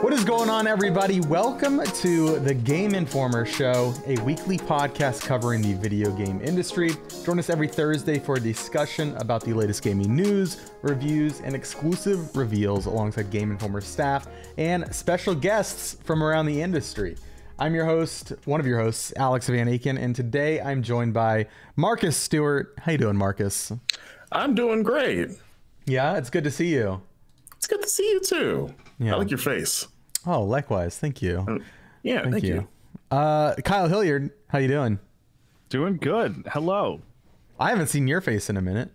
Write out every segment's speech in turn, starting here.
What is going on, everybody? Welcome to the Game Informer Show, a weekly podcast covering the video game industry. Join us every Thursday for a discussion about the latest gaming news, reviews, and exclusive reveals alongside Game Informer staff and special guests from around the industry. I'm your host, one of your hosts, Alex Van Aken, and today I'm joined by Marcus Stewart. How you doing, Marcus? I'm doing great. Yeah, it's good to see you. It's good to see you too. Yeah. I like your face. Oh, likewise. Thank you. Yeah, thank you. Kyle Hilliard, how you doing? Doing good. Hello. I haven't seen your face in a minute.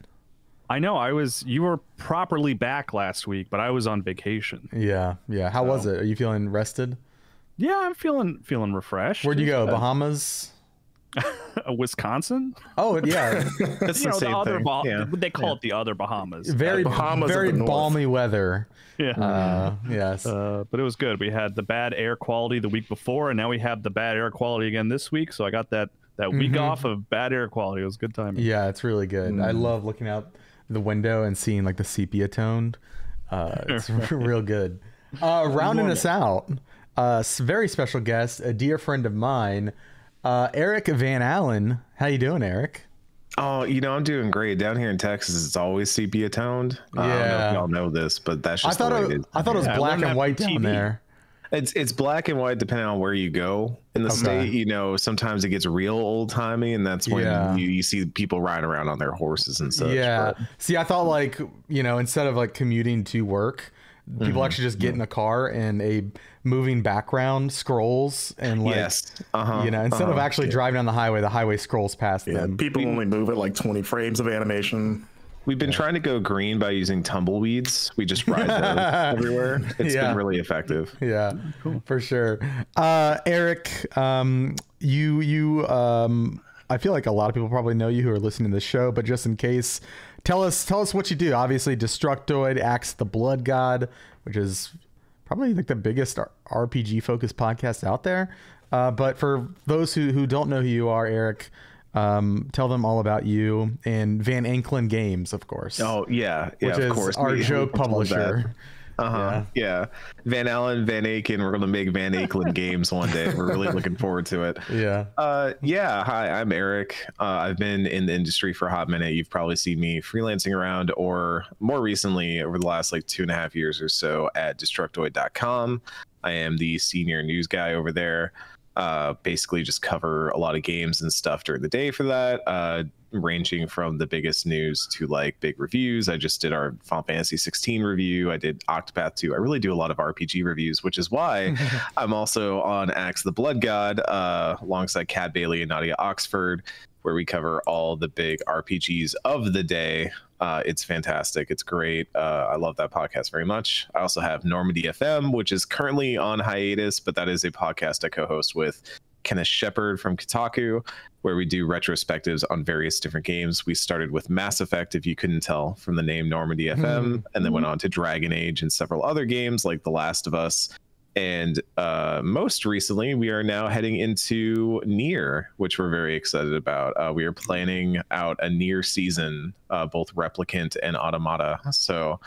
I know. You were properly back last week, but I was on vacation. Yeah. How was it? Are you feeling rested? Yeah, I'm feeling refreshed. Where'd you go? Bahamas? Wisconsin? Oh, yeah. It's the same thing. They call it the other Bahamas. Very balmy weather. Yeah. Yes. But it was good. We had the bad air quality the week before, and now we have the bad air quality again this week. So I got that week off of bad air quality. It was good timing. Yeah, it's really good. I love looking out the window and seeing like the sepia toned. It's real good. Rounding us out, very special guest, a dear friend of mine, Eric Van Allen. How you doing, Eric? Oh, I'm doing great. Down here in Texas, it's always sepia toned. Yeah. I don't know if y'all know this, but that's just the way it is. I thought it was black and white down there. It's black and white depending on where you go in the state. Sometimes it gets real old timey, and that's when you see people riding around on their horses and such. Yeah. But see, I thought instead of like commuting to work, people actually just get in a car and a moving background scrolls and instead of actually driving on the highway scrolls past them. People only move at like 20 frames of animation. We've been trying to go green by using tumbleweeds. We just ride those everywhere. It's been really effective. Yeah, cool. For sure. Eric, you I feel like a lot of people probably know you who are listening to the show, but just in case, tell us what you do. Obviously, Destructoid, Axe the Blood God, which is probably like the biggest RPG focused podcast out there. But for those who don't know who you are, Eric, tell them all about you and Van Aken Games, of course. Oh yeah, which of is course. our joke publisher. Yeah. Van Allen, Van Aken. We're gonna make Van Aken Games one day. We're really looking forward to it. Yeah. Hi, I'm Eric. I've been in the industry for a hot minute. You've probably seen me freelancing around, or more recently, over the last 2.5 years or so, at Destructoid.com. I am the senior news guy over there. Basically just cover a lot of games and stuff during the day for that, ranging from the biggest news to big reviews. I just did our Final Fantasy XVI review. I did Octopath 2. I really do a lot of RPG reviews, which is why I'm also on Axe the Blood God alongside Kat Bailey and Nadia Oxford, where we cover all the big RPGs of the day. It's fantastic. It's great. I love that podcast very much. I also have Normandy FM, which is currently on hiatus, but that is a podcast I co-host with Kenneth Shepard from Kotaku, where we do retrospectives on various different games. We started with Mass Effect, if you couldn't tell from the name Normandy FM, and then went on to Dragon Age and several other games like The Last of Us. And most recently, we are now heading into Nier, which we're very excited about. We are planning out a Nier season, both Replicant and Automata. So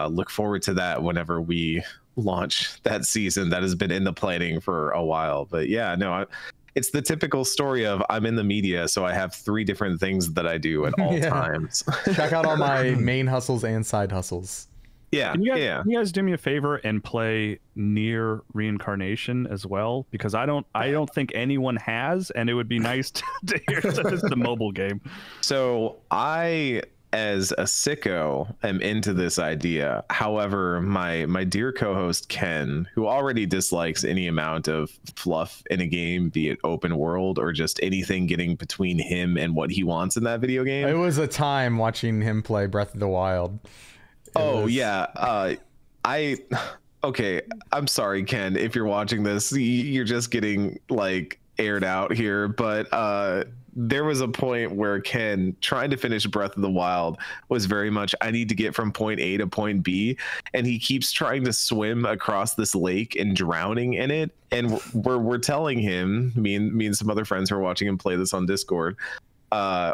look forward to that whenever we launch that season. That has been in the planning for a while. But yeah, no, it's the typical story of I'm in the media, so I have 3 different things that I do at all times. Check out all my main hustles and side hustles. Yeah, Can you guys do me a favor and play Nier Reincarnation as well? Because I don't think anyone has, and it would be nice to hear the mobile game. So I, as a sicko, am into this idea. However, my dear co-host Ken, who already dislikes any amount of fluff in a game, be it open world or just anything getting between him and what he wants in that video game. It was a time watching him play Breath of the Wild. Okay, I'm sorry, Ken, if you're watching this, you're just getting aired out here, but there was a point where Ken, trying to finish Breath of the Wild, was very much, I need to get from point A to point B, and he keeps trying to swim across this lake and drowning in it, and we're telling him, me and some other friends who are watching him play this on Discord,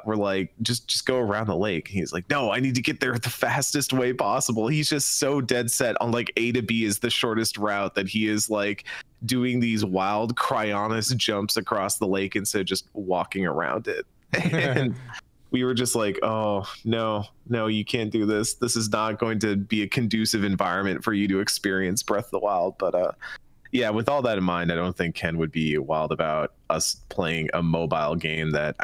we're like, just go around the lake. He's like, no, I need to get there the fastest way possible. He's just so dead set on like A to B is the shortest route that he is like doing these wild cryonis jumps across the lake instead of just walking around it. And we were just like, oh no, you can't do this. This is not going to be a conducive environment for you to experience Breath of the Wild. But yeah, with all that in mind, I don't think Ken would be wild about us playing a mobile game that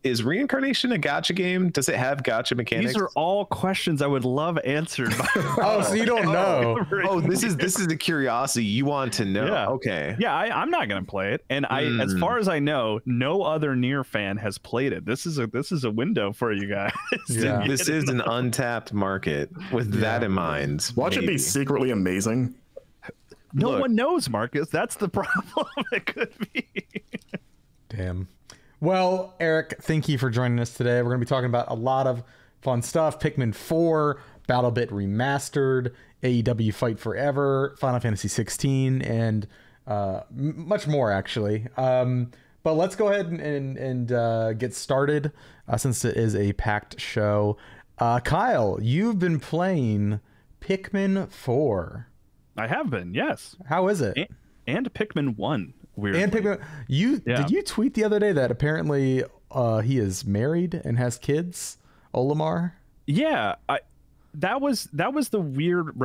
is Reincarnation a gacha game? Does it have gacha mechanics? These are all questions I would love answered. Oh, so you don't know? Oh, this is a curiosity. You want to know? Yeah. Okay. Yeah, I'm not gonna play it, and as far as I know, no other Nier fan has played it. This is a window for you guys. Yeah. This is an untapped market. With that in mind, Watch it be secretly amazing. No one knows, Marcus. That's the problem. It could be. Damn. Well, Eric, thank you for joining us today. We're going to be talking about a lot of fun stuff. Pikmin 4, BattleBit Remastered, AEW Fight Forever, Final Fantasy XVI, and much more, actually. But let's go ahead and get started since it is a packed show. Kyle, you've been playing Pikmin 4. I have been, yes. How is it? And Pikmin 1. Weirdly. And Pikmin, did you tweet the other day that apparently he is married and has kids, Olimar? Yeah, that was the weird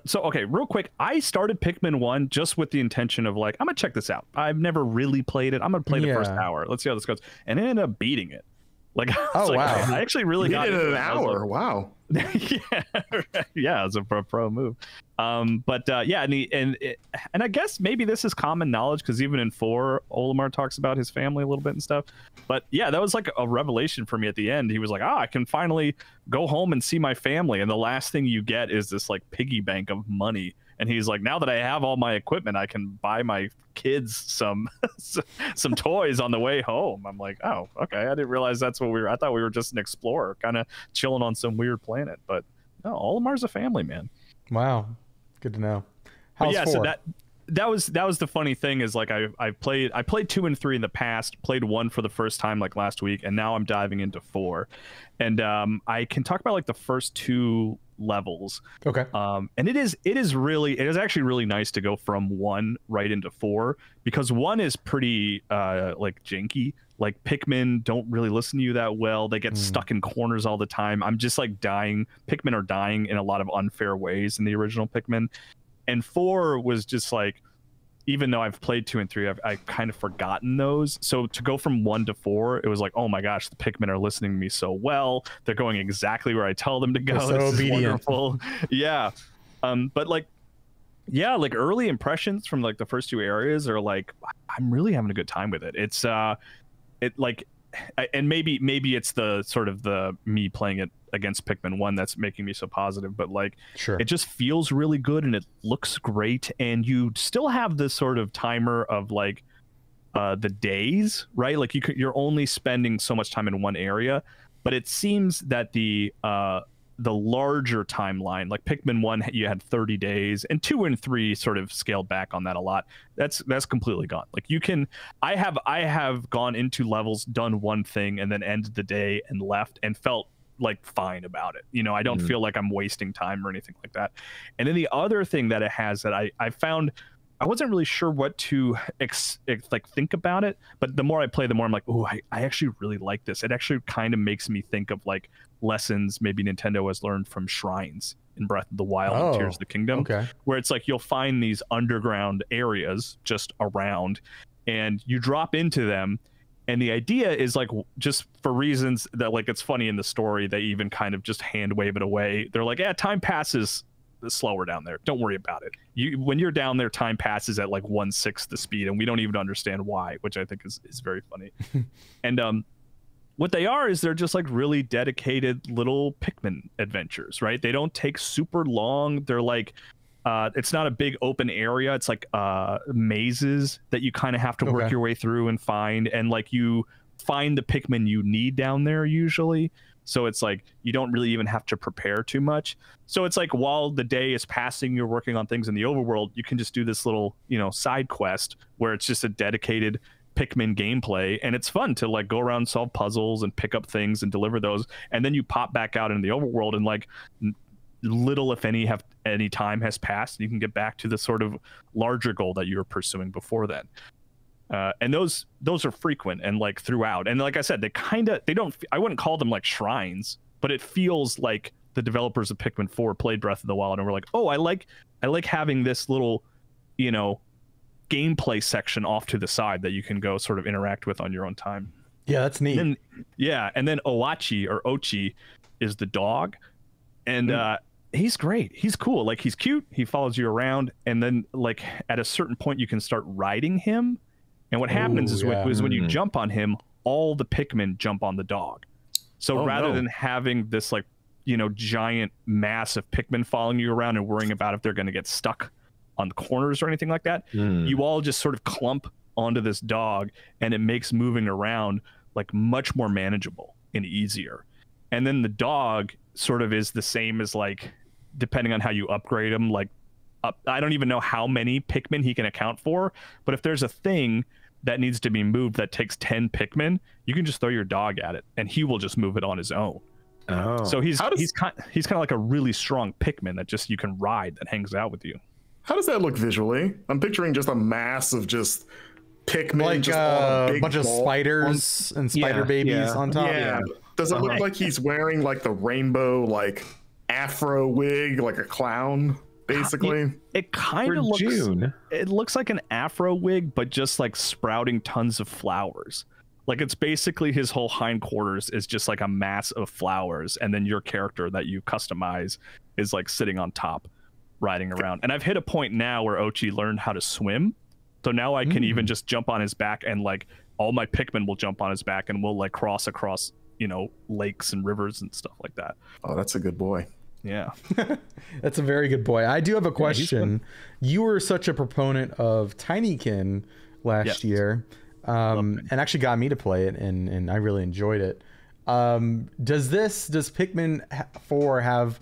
So okay, real quick, I started Pikmin 1 just with the intention of like, I'm gonna check this out. I've never really played it. I'm gonna play the first hour. Let's see how this goes, and I ended up beating it. Like, wow, I actually really got it it in an hour. Wow. Yeah, it's a pro move. But yeah, and I guess maybe this is common knowledge because even in 4, Olimar talks about his family a little bit and stuff. But yeah, that was like a revelation for me at the end. He was like, I can finally go home and see my family, and the last thing you get is this like piggy bank of money. And he's like, now that I have all my equipment, I can buy my kids some toys on the way home. I'm like, oh, okay. I didn't realize that's what we were. I thought we were just an explorer, kind of chilling on some weird planet. But no, Olimar's a family man. Wow, good to know. How's yeah, 4? So that was the funny thing is like I played 2 and 3 in the past, played 1 for the first time like last week, and now I'm diving into 4. And I can talk about like the first 2 levels. Okay. And it is actually really nice to go from 1 right into 4 because 1 is pretty like janky. Like Pikmin don't really listen to you that well. They get stuck in corners all the time. I'm just like dying. Pikmin are dying in a lot of unfair ways in the original Pikmin. And 4 was just like, even though I've played 2 and 3, I've kind of forgotten those. So to go from 1 to 4, it was like, oh my gosh, the Pikmin are listening to me so well. They're going exactly where I tell them to go. They're so obedient. Wonderful. Yeah. But like, yeah, like early impressions from like the first 2 areas are like, I'm really having a good time with it. It's it like, and maybe it's the sort of the me playing it against Pikmin 1 that's making me so positive, but like, sure, it just feels really good and it looks great, and you still have this sort of timer of like the days, right? Like you're only spending so much time in one area, but it seems that the larger timeline, like Pikmin 1 you had 30 days, and 2 and 3 sort of scaled back on that a lot. That's completely gone. Like you can, I have gone into levels, done one thing, and then ended the day and left and felt like fine about it. You know, I don't feel like I'm wasting time or anything like that. And then the other thing that it has that I found, I wasn't really sure what to like think about it, but the more I play, the more I'm like, oh, I actually really like this. It actually kind of makes me think of like lessons maybe Nintendo has learned from shrines in Breath of the Wild and Tears of the Kingdom, where it's like you'll find these underground areas just around, and you drop into them. And the idea is like, just for reasons that like, it's funny in the story, they even kind of just hand wave it away. They're like, yeah, time passes slower down there. Don't worry about it. When you're down there, time passes at like 1/6 the speed, and we don't even understand why, which I think is very funny. And what they are is they're just like really dedicated little Pikmin adventures, right? They don't take super long. They're like, it's not a big open area. It's like mazes that you kind of have to work your way through and find, and like you find the Pikmin you need down there usually. So it's like you don't really even have to prepare too much. So it's like while the day is passing, you're working on things in the overworld, you can just do this little, side quest where it's just a dedicated Pikmin gameplay, and it's fun to like go around, solve puzzles, and pick up things and deliver those, and then you pop back out into the overworld, and like little if any time has passed, and you can get back to the sort of larger goal that you were pursuing before then. And those are frequent and like throughout, and like I said, they don't, I wouldn't call them like shrines, but it feels like the developers of Pikmin 4 played Breath of the Wild and were like, oh, I like having this little, gameplay section off to the side that you can go sort of interact with on your own time. Yeah, that's neat. And then Ochi is the dog, and he's great. He's cool. Like, he's cute. He follows you around, and then like at a certain point you can start riding him. And what happens is when you jump on him, all the Pikmin jump on the dog. So rather than having this like, giant mass of Pikmin following you around and worrying about if they're going to get stuck on the corners or anything like that, you all just sort of clump onto this dog, and it makes moving around like much more manageable and easier. And then the dog sort of is the same as, like, depending on how you upgrade him, like I don't even know how many Pikmin he can account for, but if there's a thing that needs to be moved that takes 10 Pikmin, you can just throw your dog at it and he will just move it on his own. So he's kind of like a really strong Pikmin that just you can ride, that hangs out with you. How does that look visually? I'm picturing just a mass of just Pikmin, like just on a big bunch of ball spiders and spider babies on top. Yeah. Does it look like he's wearing like the rainbow, like afro wig, like a clown, basically? It kind of looks. It looks like an afro wig, but just like sprouting tons of flowers. Like, it's basically his whole hindquarters is just like a mass of flowers, and then your character that you customize is like sitting on top, riding around. And I've hit a point now where Ochi learned how to swim, so now I can even just jump on his back, and like all my Pikmin will jump on his back, and we'll like cross across lakes and rivers and stuff like that. Oh, that's a good boy. Yeah. That's a very good boy. I do have a question. You were such a proponent of Tinykin last year, and actually got me to play it, and I really enjoyed it. Does Pikmin 4 have,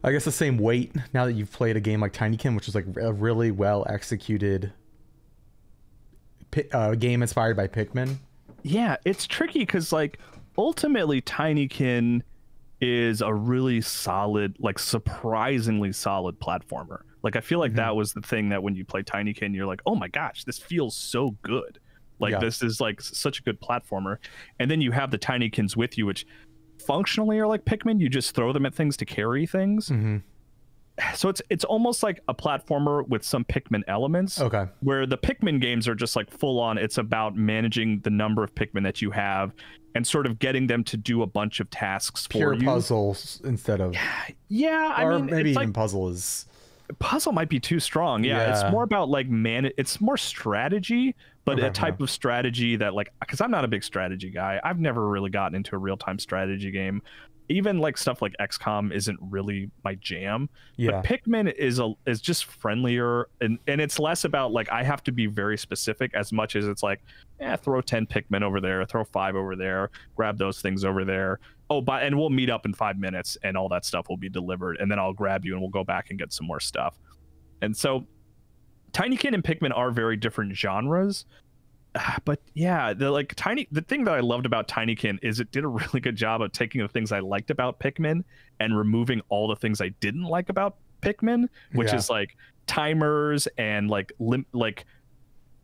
I guess, the same weight now that you've played a game like Tinykin, which is like a really well executed game inspired by Pikmin? Yeah, it's tricky because like ultimately Tinykin is a really solid, like surprisingly solid platformer. Like, I feel like that was the thing that when you play Tinykin, you're like, oh my gosh, this feels so good. Like, this is like such a good platformer. And then you have the Tinykins with you, which functionally are like Pikmin. You just throw them at things to carry things. So it's almost like a platformer with some Pikmin elements. Okay. Where the Pikmin games are just like full on. It's about managing the number of Pikmin that you have and sort of getting them to do a bunch of tasks for you. Pure puzzles instead of. Yeah, I mean, maybe even like, puzzle is. Puzzle might be too strong. Yeah, it's more about like it's more strategy, but a type of strategy that, like, because I'm not a big strategy guy. I've never really gotten into a real-time strategy game. Even like stuff like XCOM isn't really my jam. But Pikmin is just friendlier, and it's less about like I have to be very specific as much as it's like, throw 10 Pikmin over there, throw 5 over there, grab those things over there. And we'll meet up in 5 minutes and all that stuff will be delivered, and then I'll grab you and we'll go back and get some more stuff. And so Tinykin and Pikmin are very different genres. But yeah, the thing that I loved about Tinykin is it did a really good job of taking the things I liked about Pikmin and removing all the things I didn't like about Pikmin, which is like timers and like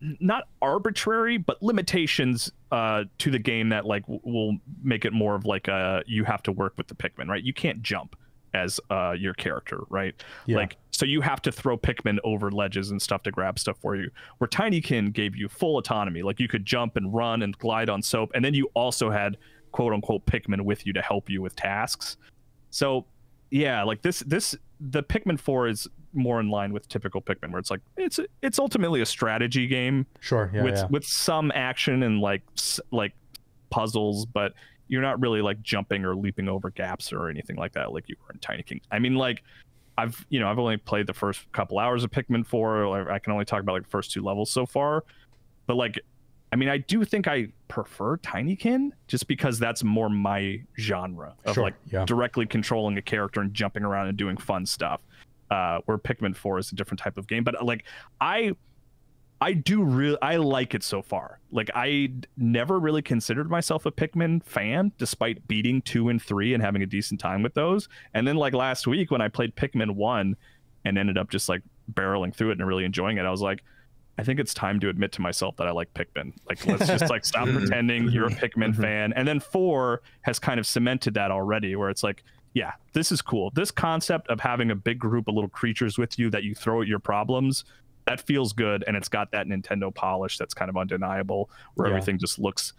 not arbitrary, but limitations to the game that like will make it more of like you have to work with the Pikmin, right? You can't jump as your character, right? Like, so you have to throw Pikmin over ledges and stuff to grab stuff for you, where Tinykin gave you full autonomy. Like, you could jump and run and glide on soap, and then you also had quote unquote Pikmin with you to help you with tasks. So yeah, like the Pikmin 4 is more in line with typical Pikmin, where it's like it's ultimately a strategy game, with some action and like puzzles, but you're not really like jumping or leaping over gaps or anything like that like you were in Tinykin. I mean, like, I've only played the first couple hours of Pikmin 4. I can only talk about like the first 2 levels so far, but like, I mean, I do think I prefer Tinykin just because that's more my genre of directly controlling a character and jumping around and doing fun stuff. Where Pikmin 4 is a different type of game. But like, I like it so far. Like, I never really considered myself a Pikmin fan, despite beating 2 and 3 and having a decent time with those. And then like last week when I played Pikmin 1 and ended up just like barreling through it and really enjoying it, I was like, I think it's time to admit to myself that I like Pikmin. Like, let's just like stop pretending you're a Pikmin fan. And then 4 has kind of cemented that already, where it's like, yeah, this is cool. This concept of having a big group of little creatures with you that you throw at your problems, that feels good, and it's got that Nintendo polish that's kind of undeniable, where everything just looks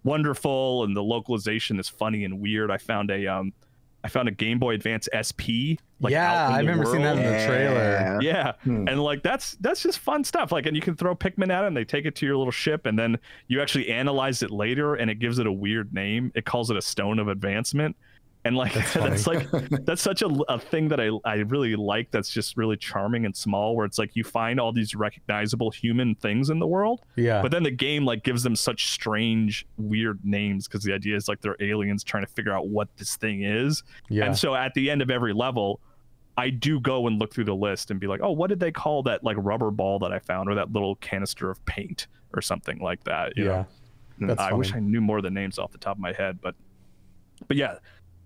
wonderful and the localization is funny and weird. I found a Game Boy Advance SP. Like, I remember seeing that in the trailer. Yeah, and like that's just fun stuff. Like, and you can throw Pikmin at it, and they take it to your little ship, and then you actually analyze it later, and it gives it a weird name. It calls it a Stone of Advancement. And like that's such a thing that I really like. That's just really charming and small, where it's like you find all these recognizable human things in the world, but then the game like gives them such strange, weird names, because the idea is like they're aliens trying to figure out what this thing is. And so at the end of every level, I do go and look through the list and be like, oh, what did they call that like rubber ball that I found, or that little canister of paint or something like that? You know? I wish I knew more of the names off the top of my head, but yeah.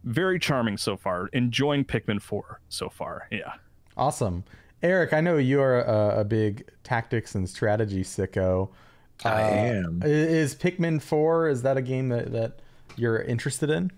Very charming so far. Enjoying Pikmin 4 so far. Yeah. Awesome. Eric, I know you're a big tactics and strategy sicko. I am. Is Pikmin 4, is that a game that you're interested in?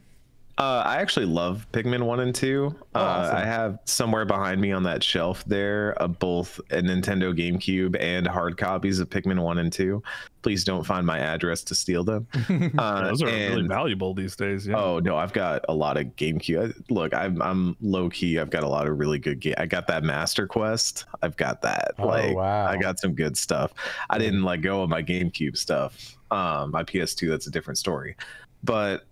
I actually love Pikmin 1 and 2. Awesome. I have somewhere behind me on that shelf there both a Nintendo GameCube and hard copies of Pikmin 1 and 2. Please don't find my address to steal them. Those are really valuable these days. Yeah. Oh no, I've got a lot of GameCube. Look, I'm low key. I've got a lot of really good games. I got that Master Quest. I've got that. Wow. I got some good stuff. I didn't let go of my GameCube stuff. My PS2, that's a different story. But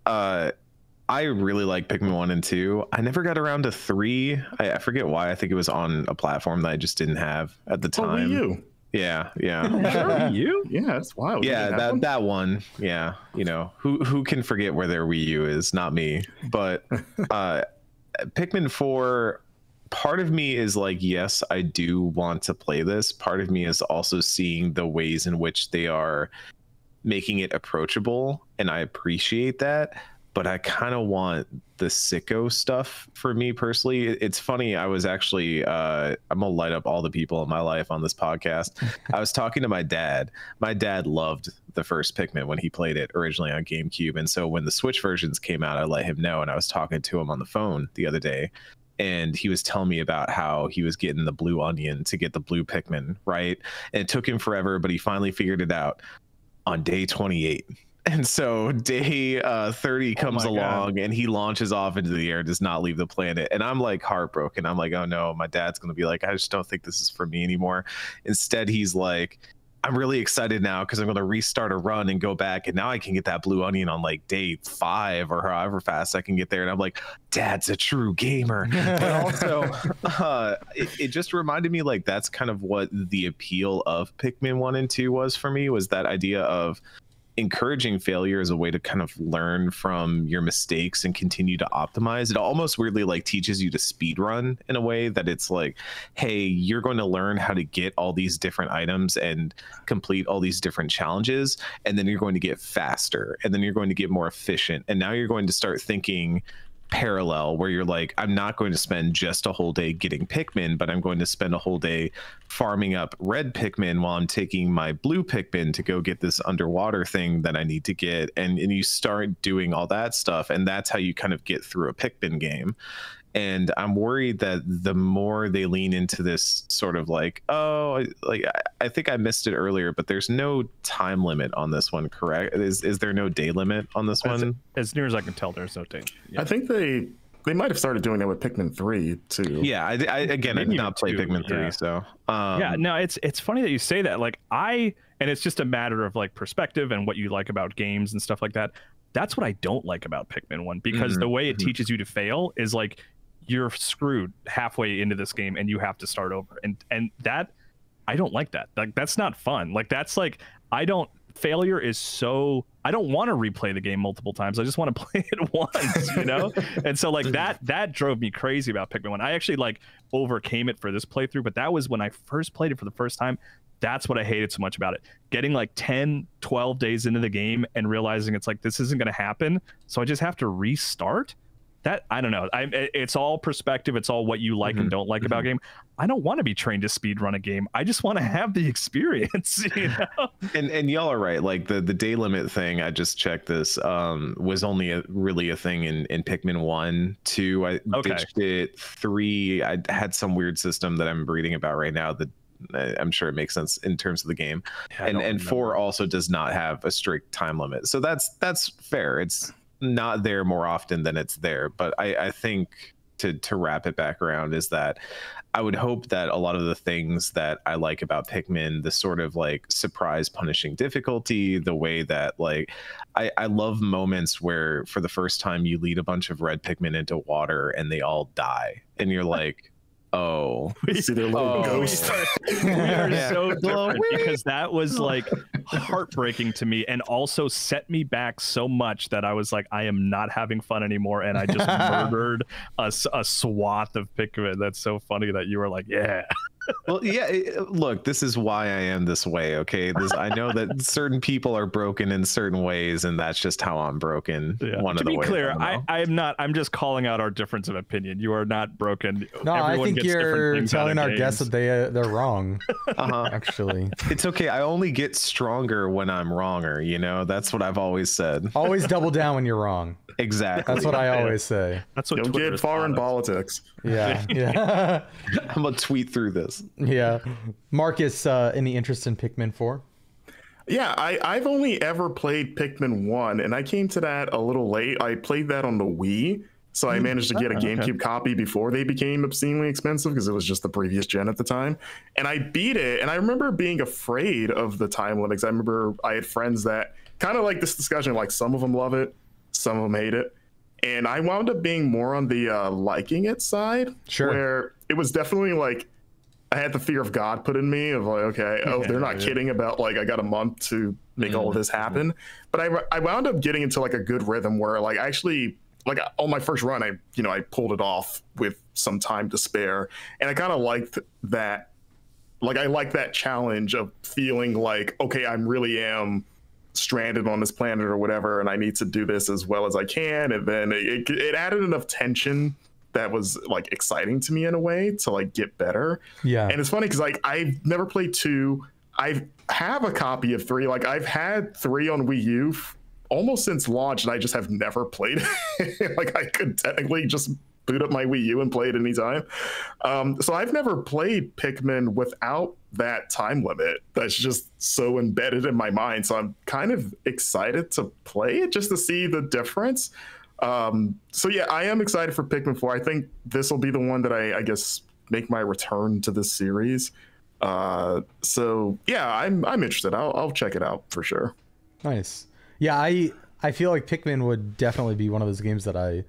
I really like Pikmin 1 and 2. I never got around to 3. I forget why. I think it was on a platform that I just didn't have at the time. Wii U. Yeah. Wii U? Yeah, that's wild. Yeah, that one. Yeah, you know, who can forget where their Wii U is? Not me. But Pikmin 4, part of me is like, yes, I do want to play this. Part of me is also seeing the ways in which they are making it approachable, and I appreciate that. But I kind of want the sicko stuff for me personally. It's funny. I was actually, I'm gonna light up all the people in my life on this podcast. I was talking to my dad. My dad loved the first Pikmin when he played it originally on GameCube. And so when the Switch versions came out, I let him know. And I was talking to him on the phone the other day. And he was telling me about how he was getting the blue onion to get the blue Pikmin, right? And it took him forever, but he finally figured it out on day 28. And so day 30 comes along and he launches off into the air, does not leave the planet. And I'm like heartbroken. I'm like, oh no, my dad's going to be like, I just don't think this is for me anymore. Instead, he's like, I'm really excited now because I'm going to restart a run and go back. And now I can get that blue onion on like day 5 or however fast I can get there. And I'm like, Dad's a true gamer. But also, it just reminded me like that's kind of what the appeal of Pikmin 1 and 2 was for me, was that idea of encouraging failure as a way to kind of learn from your mistakes and continue to optimize. It almost weirdly like teaches you to speed run in a way that it's like, hey, you're going to learn how to get all these different items and complete all these different challenges, and then you're going to get faster, and then you're going to get more efficient, and now you're going to start thinking parallel, where you're like, I'm not going to spend just a whole day getting Pikmin, but I'm going to spend a whole day farming up red Pikmin while I'm taking my blue Pikmin to go get this underwater thing that I need to get. And you start doing all that stuff, and that's how you kind of get through a Pikmin game. And I'm worried that the more they lean into this sort of like, oh, like I think I missed it earlier, but there's no time limit on this one, correct? Is there no day limit on this one? As near as I can tell, there's no day. Yeah. I think they might have started doing that with Pikmin 3 too. Yeah, I again, I did not play Pikmin 3, so yeah. No, it's funny that you say that. Like and it's just a matter of like perspective and what you like about games and stuff like that. That's what I don't like about Pikmin 1, because the way it teaches you to fail is like, you're screwed halfway into this game and you have to start over, and that I don't like that. Like, that's not fun. Like, that's like, failure is so, I don't want to replay the game multiple times. I just want to play it once, you know? And so like that drove me crazy about Pikmin 1. I actually like overcame it for this playthrough, but that was when I first played it for the first time. That's what I hated so much about it. Getting like 10, 12 days into the game and realizing it's like, this isn't going to happen. So I just have to restart. That, I don't know. It's all perspective. It's all what you like and don't like about a game. I don't want to be trained to speed run a game. I just want to have the experience, you know? And y'all are right. Like the day limit thing, I just checked this, was only really a thing in Pikmin 1. 2, I ditched it. 3, I had some weird system that I'm reading about right now that I'm sure it makes sense in terms of the game. Yeah, and 4 also does not have a strict time limit. So that's fair. It's not there more often than it's there. But I think to wrap it back around is that I would hope that a lot of the things that I like about Pikmin, the sort of like surprise punishing difficulty, the way that like I love moments where for the first time you lead a bunch of red Pikmin into water and they all die and you're like, oh, see their little ghost. We are so different because that was like heartbreaking to me and also set me back so much that I was like, I am not having fun anymore. And I just murdered a swath of Pikmin. That's so funny that you were like, yeah. Well, yeah, look, this is why I am this way, okay? I know that certain people are broken in certain ways, and that's just how I'm broken. Yeah. To be clear, I'm not. I'm just calling out our difference of opinion. You are not broken. No, Everyone I think gets you're telling our guests that they're wrong. Uh-huh. Actually, it's okay. I only get stronger when I'm wronger, you know? That's what I've always said. Always double down when you're wrong. Exactly. That's what I always say. That's what Don't Twitter get far in politics. Yeah, yeah. I'm gonna tweet through this. Yeah. Marcus, any interest in Pikmin 4? Yeah, I've only ever played Pikmin 1, and I came to that a little late. I played that on the Wii, so I managed to get a GameCube copy before they became obscenely expensive because it was just the previous gen at the time. And I beat it, and I remember being afraid of the time limits. I remember I had friends that kind of like this discussion, like some of them love it, some of them hate it. And I wound up being more on the liking it side, where it was definitely like, I had the fear of God put in me of like, okay, they're not kidding about like, I got a month to make all of this happen. But I wound up getting into like a good rhythm where like actually like on my first run, I pulled it off with some time to spare. And I kind of liked that. Like, I like that challenge of feeling like, okay, I really am stranded on this planet or whatever, and I need to do this as well as I can. And then it added enough tension that was like exciting to me in a way to like get better. Yeah. And it's funny because like I've never played 2. I have a copy of 3. Like I've had 3 on Wii U almost since launch, and I just have never played it. Like I could technically just boot up my Wii U and play it anytime. So I've never played Pikmin without that time limit. That's just so embedded in my mind. So I'm kind of excited to play it just to see the difference. So yeah, I am excited for Pikmin 4. I think this will be the one that I guess make my return to this series. So yeah, I'm interested. I'll check it out for sure. Nice. Yeah, I feel like Pikmin would definitely be one of those games that I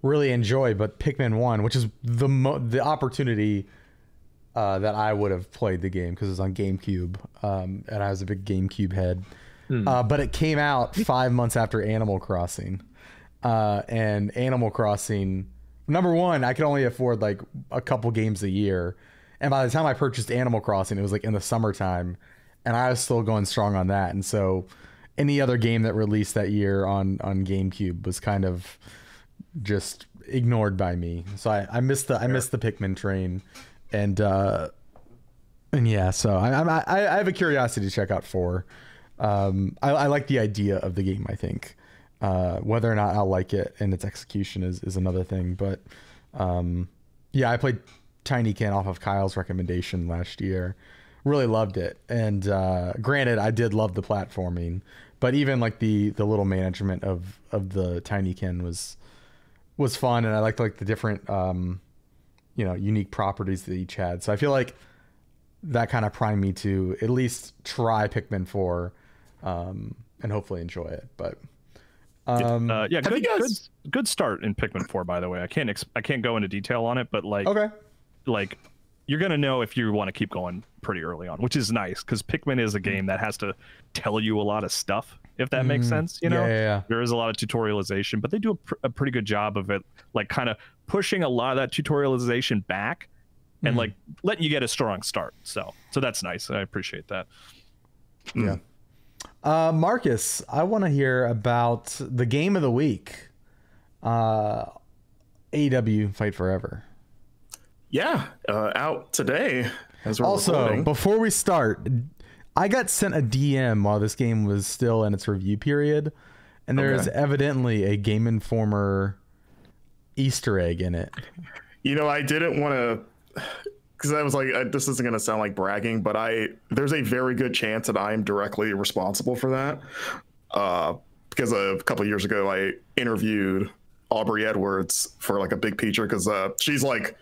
really enjoy, but Pikmin 1, which is the opportunity that I would have played the game because it was on GameCube, and I was a big GameCube head. But it came out 5 months after Animal Crossing. And Animal Crossing, number one, I could only afford like a couple games a year, and by the time I purchased Animal Crossing, it was like in the summertime, and I was still going strong on that. And so any other game that released that year on GameCube was kind of just ignored by me. So I missed the Pikmin train, and yeah, so I have a curiosity to check out 4. I like the idea of the game. I think whether or not I'll like it and its execution is another thing. But yeah, I played Tinykin off of Kyle's recommendation last year. Really loved it, and granted, I did love the platforming, but even like the little management of the Tinykin was fun, and I liked like the different unique properties that each had. So I feel like that kind of primed me to at least try Pikmin 4 and hopefully enjoy it. But yeah, good start in Pikmin 4, by the way. I can't go into detail on it, but like, okay, like you're gonna know if you want to keep going pretty early on, which is nice because Pikmin is a game that has to tell you a lot of stuff, if that makes sense. Yeah. There is a lot of tutorialization, but they do a pretty good job of it, like kind of pushing a lot of that tutorialization back and like letting you get a strong start. So that's nice. I appreciate that. Yeah. Marcus, I want to hear about the game of the week. AEW Fight Forever. Yeah, out today. As we're also, recording. Before we start, I got sent a DM while this game was still in its review period, and there is evidently a Game Informer Easter egg in it. You know, I didn't want to, because I was like, this isn't going to sound like bragging, but there's a very good chance that I'm directly responsible for that. Because a couple of years ago, I interviewed Aubrey Edwards for like a big feature, because she's like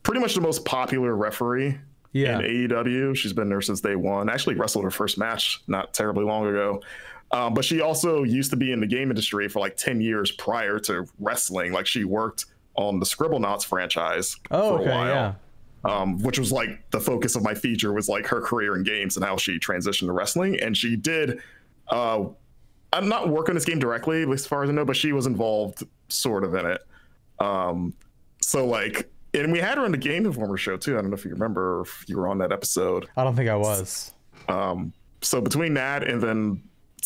pretty much the most popular referee in AEW. She's been there since day one. Actually wrestled her first match not terribly long ago. But she also used to be in the game industry for like 10 years prior to wrestling. Like she worked on the Scribblenauts franchise for a while, which was like the focus of my feature, was like her career in games and how she transitioned to wrestling. And she did, I'm not working this game directly, at least as far as I know, but she was involved sort of in it. So like, and we had her on the Game Informer show too. I don't know if you remember, or if you were on that episode. I don't think I was. So between that and then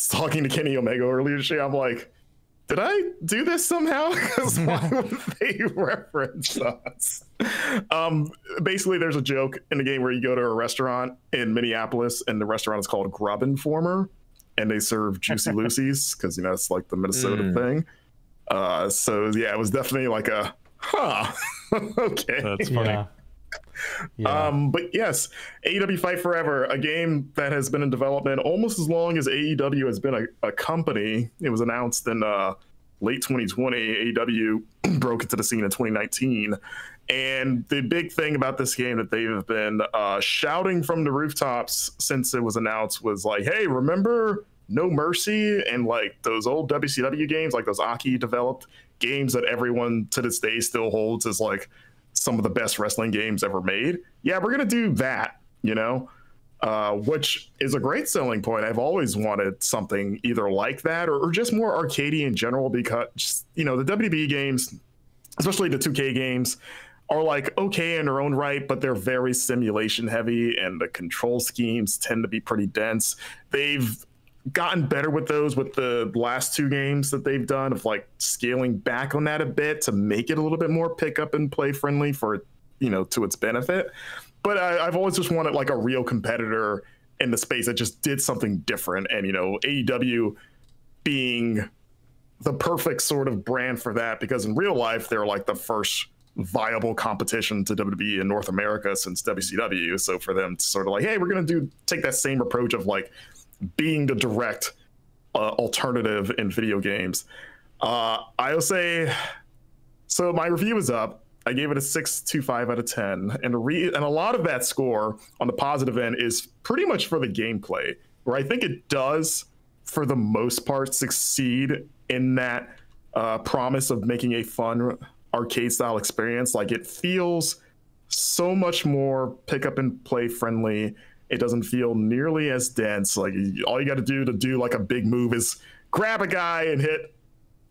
talking to Kenny Omega earlier today, I'm like, did I do this somehow? Because why would they reference us? Basically, there's a joke in the game where you go to a restaurant in Minneapolis, and the restaurant is called Grub Informer, and they serve Juicy Lucy's, because, you know, it's like the Minnesota thing. So yeah, it was definitely like a okay, that's funny. But yes, AEW Fight Forever, a game that has been in development almost as long as AEW has been a company. It was announced in late 2020. AEW broke into the scene in 2019. And the big thing about this game that they've been shouting from the rooftops since it was announced was like, hey, remember No Mercy and like those old WCW games, like those Aki developed games that everyone to this day still holds as like some of the best wrestling games ever made? Yeah, we're going to do that, you know, which is a great selling point. I've always wanted something either like that or just more arcadey in general, because, you know, the WWE games, especially the 2K games, are like okay in their own right, but they're very simulation heavy and the control schemes tend to be pretty dense. They've gotten better with those with the last two games that they've done, of like scaling back on that a bit to make it a little bit more pick up and play friendly for, you know, to its benefit. But I've always just wanted like a real competitor in the space that just did something different. And, you know, AEW being the perfect sort of brand for that, because in real life, they're like the first viable competition to WWE in North America since WCW. So for them to sort of like, hey, we're going to take that same approach of like being the direct alternative in video games. I will say, so my review is up. I gave it a 6.25 out of 10. And a lot of that score on the positive end is pretty much for the gameplay, where I think it does, for the most part, succeed in that promise of making a fun arcade style experience. Like, it feels so much more pick up and play friendly. It doesn't feel nearly as dense. Like, all you got to do like a big move is grab a guy and hit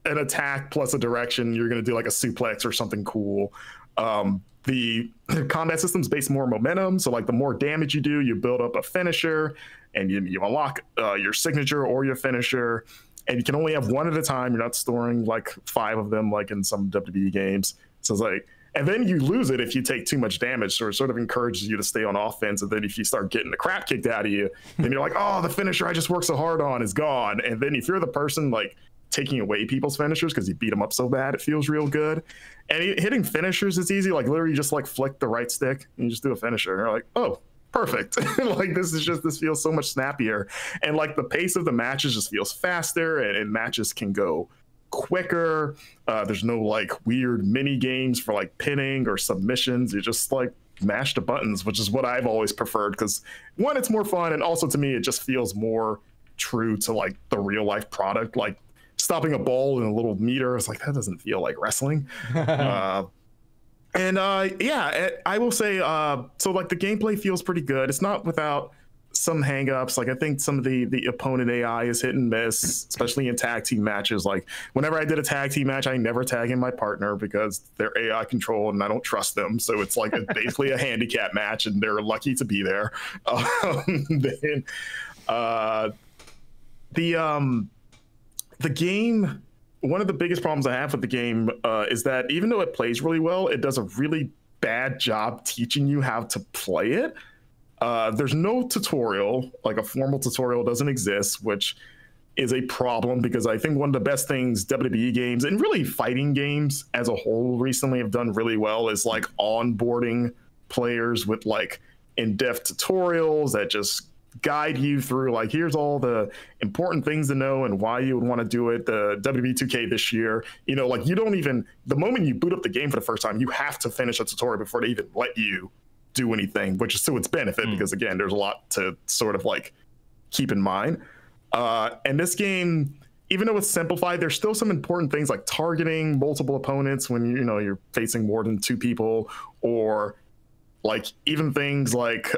an attack plus a direction. You're going to do like a suplex or something cool. The combat system's based more on momentum. So like the more damage you do, you build up a finisher, and you unlock your signature or your finisher. And you can only have one at a time. You're not storing like 5 of them like in some WWE games. So it's like, and then you lose it if you take too much damage. So it sort of encourages you to stay on offense. And then if you start getting the crap kicked out of you, then you're like, oh, the finisher I just worked so hard on is gone. And then if you're the person like taking away people's finishers because you beat them up so bad, it feels real good. And hitting finishers is easy. Like literally you just like flick the right stick and you just do a finisher. And you're like, oh, perfect. Like this feels so much snappier. And like the pace of the matches just feels faster, and matches can go quicker. There's no like weird mini games for like pinning or submissions. You just like mash the buttons, which is what I've always preferred, because one, it's more fun, and also to me it just feels more true to like the real life product. Like stopping a ball in a little meter, it's like that doesn't feel like wrestling. Yeah, I will say, so like the gameplay feels pretty good. It's not without some hangups. Like I think some of the opponent AI is hit and miss, especially in tag team matches. Like whenever I did a tag team match, I never tag in my partner because they're AI controlled and I don't trust them. So it's like basically a handicap match, and they're lucky to be there. Then the game. One of the biggest problems I have with the game is that even though it plays really well, it does a really bad job teaching you how to play it. There's no tutorial, like a formal tutorial doesn't exist, which is a problem because I think one of the best things WWE games and really fighting games as a whole recently have done really well is like onboarding players with like in-depth tutorials that just guide you through like, here's all the important things to know and why you would want to do it. The WWE 2K this year, you know, like you don't even, the moment you boot up the game for the first time, you have to finish a tutorial before they even let you do anything, which is to its benefit because again, there's a lot to sort of like keep in mind. And this game, even though it's simplified, there's still some important things like targeting multiple opponents when you know you're facing more than two people, or like even things like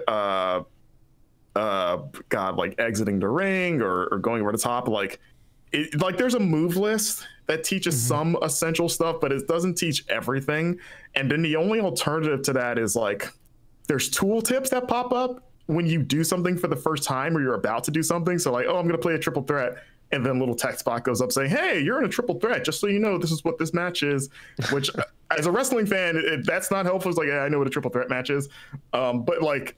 like exiting the ring or going over the top. Like there's a move list that teaches some essential stuff, but it doesn't teach everything. And then the only alternative to that is like there's tool tips that pop up when you do something for the first time or you're about to do something. So like, oh, I'm going to play a triple threat. And then a little text box goes up saying, hey, you're in a triple threat. Just so you know, this is what this match is, which as a wrestling fan, that's not helpful. It's like, yeah, I know what a triple threat match is. But like,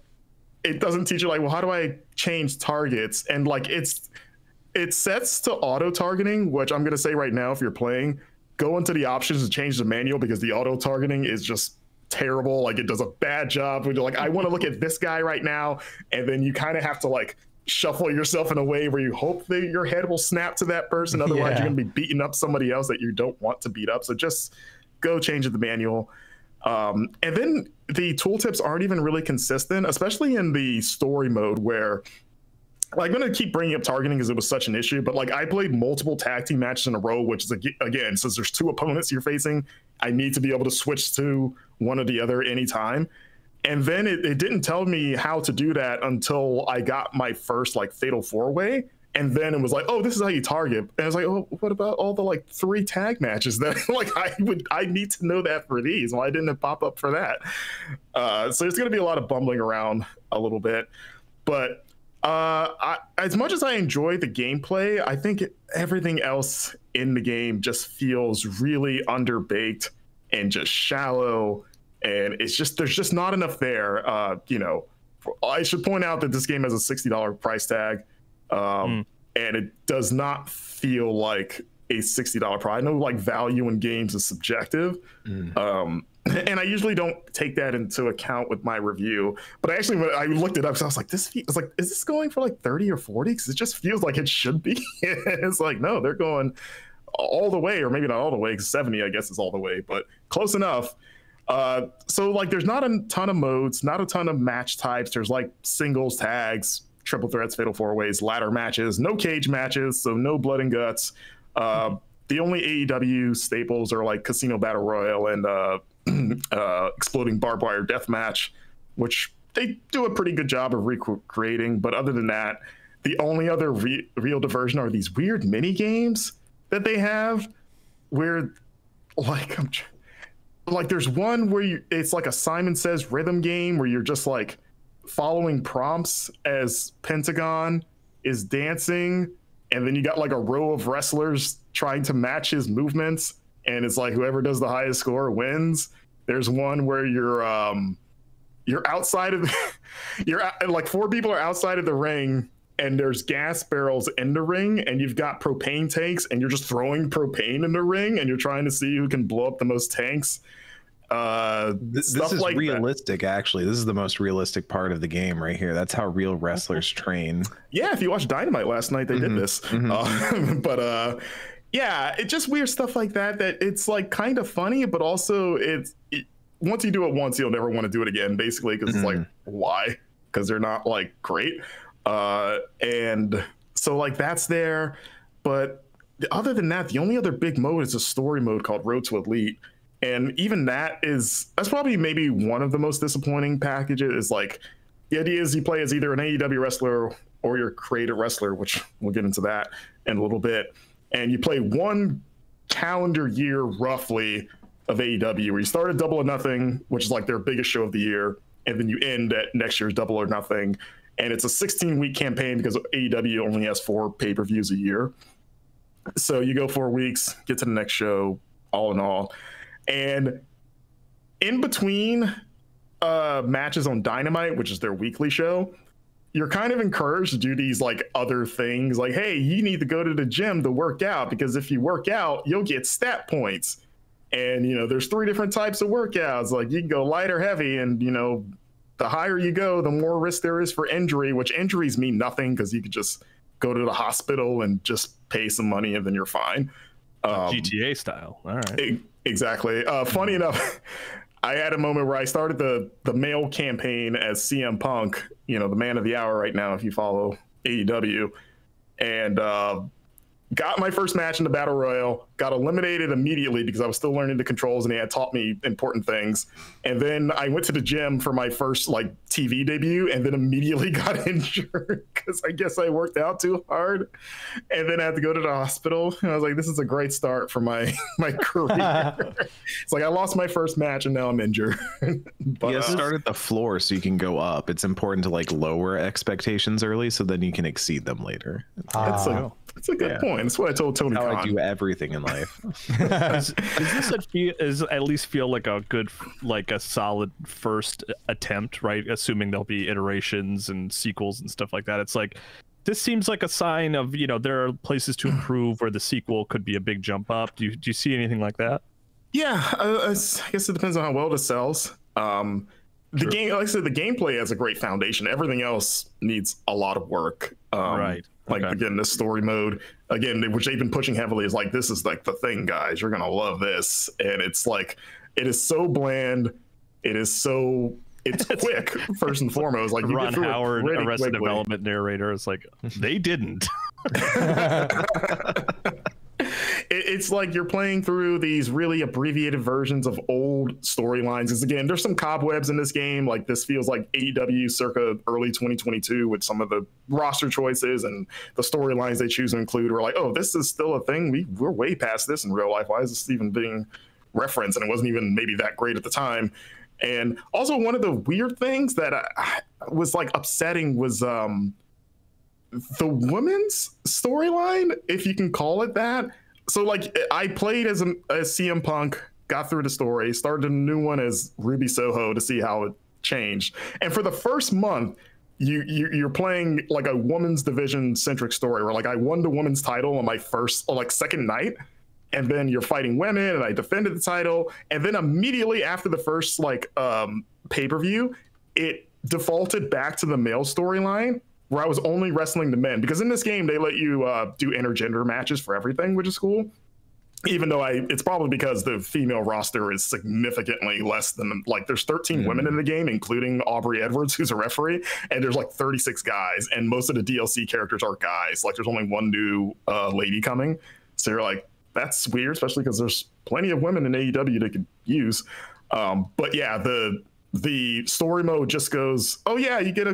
it doesn't teach you like, well, how do I change targets? And like, it sets to auto targeting, which I'm going to say right now, if you're playing, go into the options and change the manual because the auto targeting is just terrible. Like it does a bad job when you're like, I want to look at this guy right now, and then you kind of have to like shuffle yourself in a way where you hope that your head will snap to that person, otherwise you're gonna be beating up somebody else that you don't want to beat up. So just go change the manual. And then the tooltips aren't even really consistent, especially in the story mode where, like, I'm going to keep bringing up targeting because it was such an issue, but like I played multiple tag team matches in a row, which is again, since there's two opponents you're facing, I need to be able to switch to one or the other anytime. And then it didn't tell me how to do that until I got my first like fatal 4-way. And then it was like, oh, this is how you target. And I was like, oh, what about all the like 3 tag matches that like I need to know that for these? Why didn't it pop up for that? So there's going to be a lot of bumbling around a little bit. But as much as I enjoy the gameplay, I think everything else in the game just feels really underbaked and just shallow. And it's just, there's just not enough there. You know, I should point out that this game has a $60 price tag. And it does not feel like a $60 price. I know like value in games is subjective. And I usually don't take that into account with my review, but when I looked it up, so I was like, is this going for like 30 or 40? Because it just feels like it should be. It's like, no, they're going all the way, or maybe not all the way, because 70, I guess, is all the way, but close enough. So like, there's not a ton of modes, not a ton of match types. There's like singles, tags, triple threats, fatal 4-ways, ladder matches, no cage matches, so no blood and guts. The only AEW staples are like Casino Battle Royale and Exploding Barbed Wire Deathmatch, which they do a pretty good job of recreating. But other than that, the only other real diversion are these weird mini games that they have, where like there's one where it's like a Simon Says rhythm game where you're just like following prompts as Pentagon is dancing, and then you got like a row of wrestlers trying to match his movements, and it's like whoever does the highest score wins. There's one where you're outside of like 4 people are outside of the ring, and there's gas barrels in the ring, and you've got propane tanks, and you're just throwing propane in the ring, and you're trying to see who can blow up the most tanks. This is like realistic, actually. This is the most realistic part of the game right here. That's how real wrestlers train. Yeah, if you watched Dynamite last night, they did this. But yeah, it's just weird stuff like that it's like kind of funny, but also once you do it once, you'll never want to do it again, basically, because it's like, why? Because they're not like great. And so like that's there. But other than that, the only other big mode is a story mode called Road to Elite. And even that's probably maybe one of the most disappointing packages. Is like The idea is you play as either an AEW wrestler or your creative wrestler, which we'll get into that in a little bit. And you play one calendar year roughly of AEW, where you start at Double or Nothing, which is like their biggest show of the year, and then you end at next year's Double or Nothing. And it's a 16-week campaign because AEW only has 4 pay-per-views a year. So you go 4 weeks, get to the next show, all in all. And in between matches on Dynamite, which is their weekly show, you're kind of encouraged to do these like other things, like, hey, you need to go to the gym to work out, because if you work out, you'll get stat points. And, you know, there's 3 different types of workouts. Like, you can go light or heavy, and, you know, the higher you go, the more risk there is for injury, which injuries mean nothing because you could just go to the hospital and just pay some money and then you're fine. GTA style. All right. Exactly. Funny enough, I had a moment where I started the male campaign as CM Punk, you know, the man of the hour right now, if you follow AEW, and got my first match in the Battle Royal, got eliminated immediately because I was still learning the controls and he had taught me important things. And then I went to the gym for my first like TV debut and then immediately got injured because I guess I worked out too hard. And then I had to go to the hospital. And I was like, this is a great start for my career. It's like I lost my first match and now I'm injured. But, yeah, start at the floor so you can go up. It's important to like lower expectations early so then you can exceed them later. That's a good point. That's what I told Tony Khan. I do everything in life. Does this at least feel like a good, like a solid first attempt, right? Assuming there'll be iterations and sequels and stuff like that. It's like, this seems like a sign of, you know, there are places to improve where the sequel could be a big jump up. Do you see anything like that? Yeah, I guess it depends on how well it sells. The game, like I said, the gameplay has a great foundation. Everything else needs a lot of work. Right. Like, again, this story mode, again, which they've been pushing heavily, is like, this is like the thing, guys. You're going to love this. And it's like, it is so bland. It's quick, first and foremost. Like, Ron Howard, Arrested Development narrator, is like, they didn't. It's like you're playing through these really abbreviated versions of old storylines. Because again, there's some cobwebs in this game. Like, this feels like AEW circa early 2022 with some of the roster choices and the storylines they choose to include. We're like, oh, this is still a thing. We're way past this in real life. Why is this even being referenced? And it wasn't even maybe that great at the time. And also, one of the weird things that was like upsetting was the women's storyline, if you can call it that. So like, I played as CM Punk, got through the story, started a new one as Ruby Soho to see how it changed. And for the first month, you're playing like a women's division centric story where like I won the women's title on my second night. And then you're fighting women and I defended the title. And then immediately after the first like pay-per-view, it defaulted back to the male storyline, where I was only wrestling the men, because in this game, they let you do intergender matches for everything, which is cool. Even though it's probably because the female roster is significantly less than, like, there's 13 women in the game, including Aubrey Edwards, who's a referee, and there's like 36 guys, and most of the DLC characters are guys. Like, there's only one new lady coming. So you're like, that's weird, especially because there's plenty of women in AEW they could use. But yeah, the story mode just goes, oh yeah, you get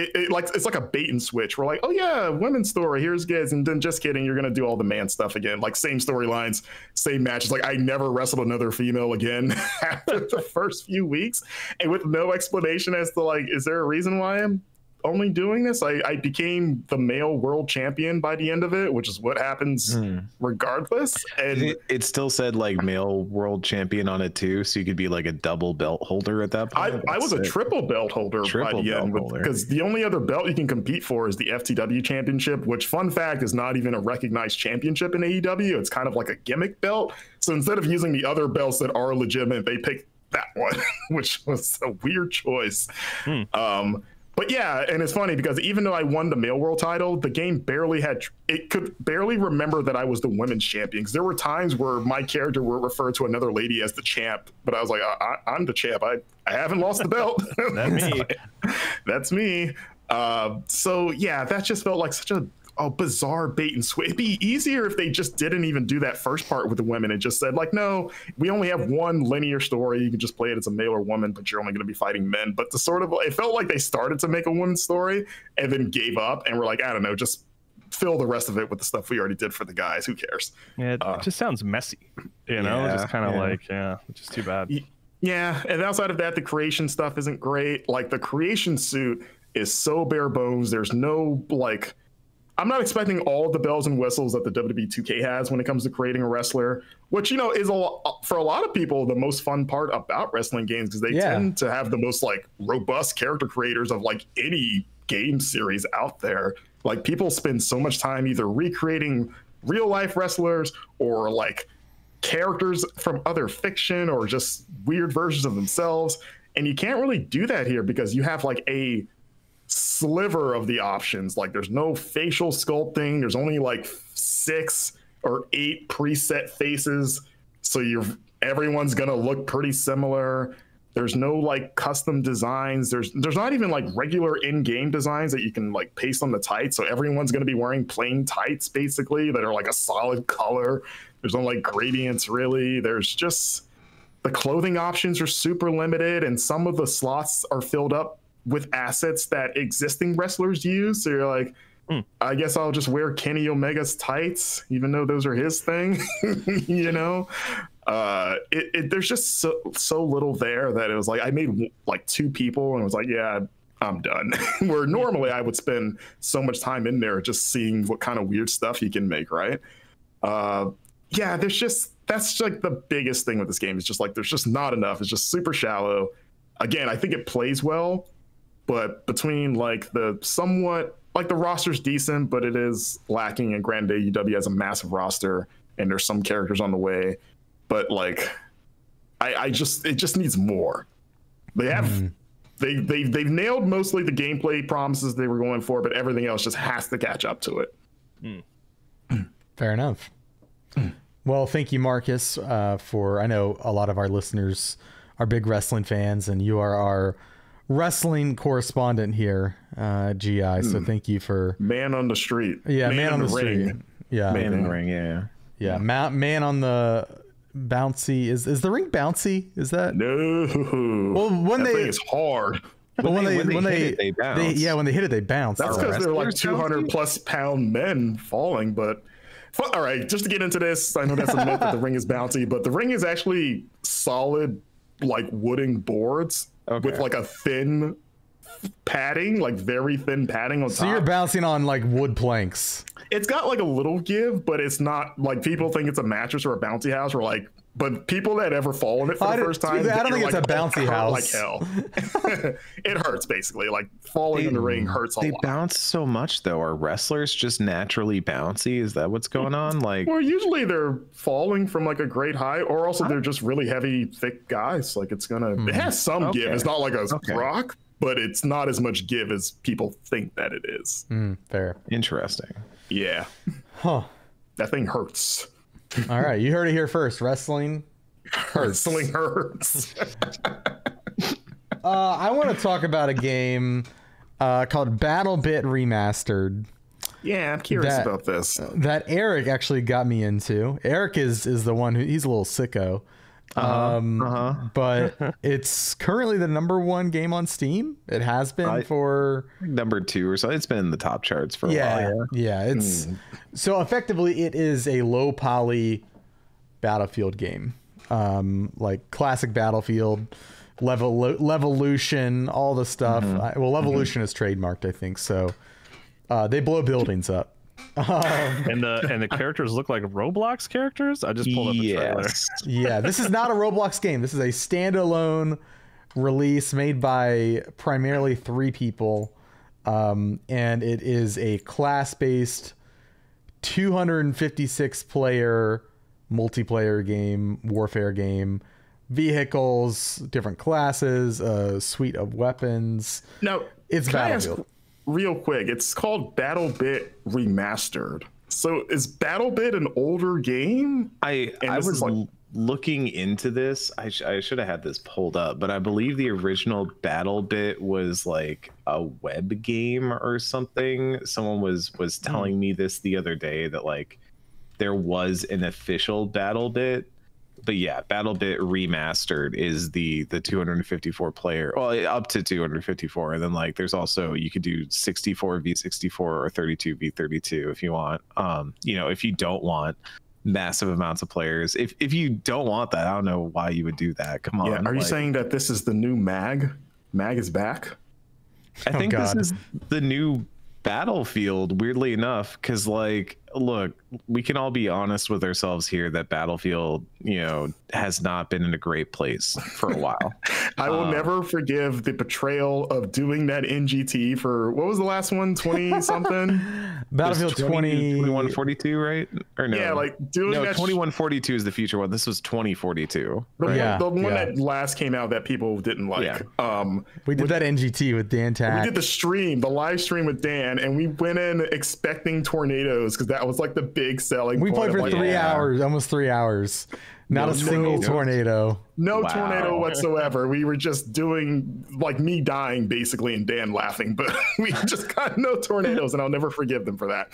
it's like a bait and switch. We're like, oh yeah, women's story, here's guys, and then just kidding, you're gonna do all the man stuff again. Like, same storylines, same matches. Like, I never wrestled another female again after the first few weeks, and with no explanation as to like, is there a reason why I'm only doing this? I became the male world champion by the end of it, which is what happens regardless. And it still said like male world champion on it too, so you could be like a double belt holder at that point. I was a triple belt holder by the end, because the only other belt you can compete for is the FTW championship, which, fun fact, is not even a recognized championship in AEW. It's kind of like a gimmick belt. So instead of using the other belts that are legitimate, they picked that one, which was a weird choice. But yeah, and it's funny because even though I won the male world title, the game could barely remember that I was the women's champion. Because there were times where my character would refer to another lady as the champ, but I was like, I'm the champ. I haven't lost the belt. That's me. That's me. So yeah, that just felt like such a bizarre bait and switch. It'd be easier if they just didn't even do that first part with the women and just said like, no, we only have one linear story. You can just play it as a male or woman, but you're only going to be fighting men. But the sort of, it felt like they started to make a women's story and then gave up and were like, I don't know, just fill the rest of it with the stuff we already did for the guys. Who cares? Yeah, it just sounds messy, you know, just kind of like, which is too bad. Yeah, and outside of that, the creation stuff isn't great. Like the creation suit is so bare bones. There's no like, I'm not expecting all the bells and whistles that the WWE 2K has when it comes to creating a wrestler, which, you know, is for a lot of people the most fun part about wrestling games, because they tend to have the most like robust character creators of like any game series out there. Like people spend so much time either recreating real life wrestlers or like characters from other fiction or just weird versions of themselves. And you can't really do that here because you have like a sliver of the options. Like there's no facial sculpting. There's only like 6 or 8 preset faces. So everyone's going to look pretty similar. There's no like custom designs. There's not even like regular in-game designs that you can like paste on the tights. So everyone's going to be wearing plain tights basically that are like a solid color. There's no like gradients really. There's just the clothing options are super limited, and some of the slots are filled up with assets that existing wrestlers use. So you're like, I guess I'll just wear Kenny Omega's tights, even though those are his thing. You know, there's just so little there that it was like I made like 2 people and was like, yeah, I'm done. Where normally I would spend so much time in there just seeing what kind of weird stuff you can make, right? Yeah, that's like the biggest thing with this game. Is just like there's just not enough. It's just super shallow. Again, I think it plays well, but between like the roster's decent, but it is lacking. And granted, AEW has a massive roster, and there's some characters on the way, but like, it just needs more. They have they've nailed mostly the gameplay promises they were going for, but everything else just has to catch up to it. Fair enough. Well, thank you, Marcus, for, I know a lot of our listeners are big wrestling fans, and you are our wrestling correspondent here, GI. So thank you for man on the street. Yeah, man on the street. Yeah, man in the ring. Yeah. Man on the bouncy. Is the ring bouncy? Is that no? Well, when that thing is hard. But when they hit it, they bounce. when they hit it, they bounce. That's because they're like 200+ pound men falling. But all right, just to get into this, I know that's a myth that the ring is bouncy, but the ring is actually solid, like wooden boards with like a thin padding, like very thin padding on top. So you're bouncing on like wood planks. It's got like a little give, but it's not like people think it's a mattress or a bouncy house, or like, but people that ever fall in it for the first time, I don't think it's a bouncy house. Like hell. It hurts basically. Like falling in the ring hurts a lot. They bounce so much though. Are wrestlers just naturally bouncy? Is that what's going on? Like, well, usually they're falling from like a great height, or also they're just really heavy, thick guys. Like it has some give. It's not like a rock, but it's not as much give as people think that it is. Fair. Interesting. Yeah. Huh. That thing hurts. All right, you heard it here first. Wrestling hurts. Wrestling hurts. I want to talk about a game called BattleBit Remastered. Yeah, I'm curious about this. That Eric actually got me into. Eric is the one he's a little sicko. But it's currently the #1 game on Steam. It has been for #2 or so. It's been in the top charts for a while. Yeah, it's so effectively it is a low poly Battlefield game. Like classic Battlefield, Levolution, all the stuff. Levolution is trademarked, I think. So they blow buildings up. And the characters look like Roblox characters. I just pulled up the trailer. Yeah, this is not a Roblox game. This is a standalone release made by primarily 3 people, and it is a class-based 256 player multiplayer game, warfare game, vehicles, different classes, a suite of weapons. Now, it's Battlefield. Real quick, it's called BattleBit Remastered. So is BattleBit an older game? I was looking into this, I should have had this pulled up, but I believe the original BattleBit was like a web game or something. Someone was telling me this the other day, that like there was an official BattleBit. But yeah, BattleBit Remastered is the 254 player, well, up to 254, and then like there's also, you could do 64 v64 or 32 v32 if you want. You know, if you don't want massive amounts of players, if you don't want that, I don't know why you would do that. Come on. Yeah, are you saying that this is the new MAG? MAG is back? I think this is the new Battlefield, weirdly enough, because like, look, we can all be honest with ourselves here that Battlefield, you know, has not been in a great place for a while. I will never forgive the betrayal of doing that NGT for, what was the last one, 20 something? Battlefield 2142, right? Or no? Yeah, like doing that. 2142 is the future one. This was 2042. The one that last came out that people didn't like. Yeah. We did that NGT with Dan Tack. We did the live stream with Dan, and we went in expecting tornadoes because that was like the big selling We point. played for 3 hours, almost 3 hours. Not a single tornado. No tornado whatsoever. We were just doing like me dying basically and Dan laughing, but we just got no tornadoes, and I'll never forgive them for that.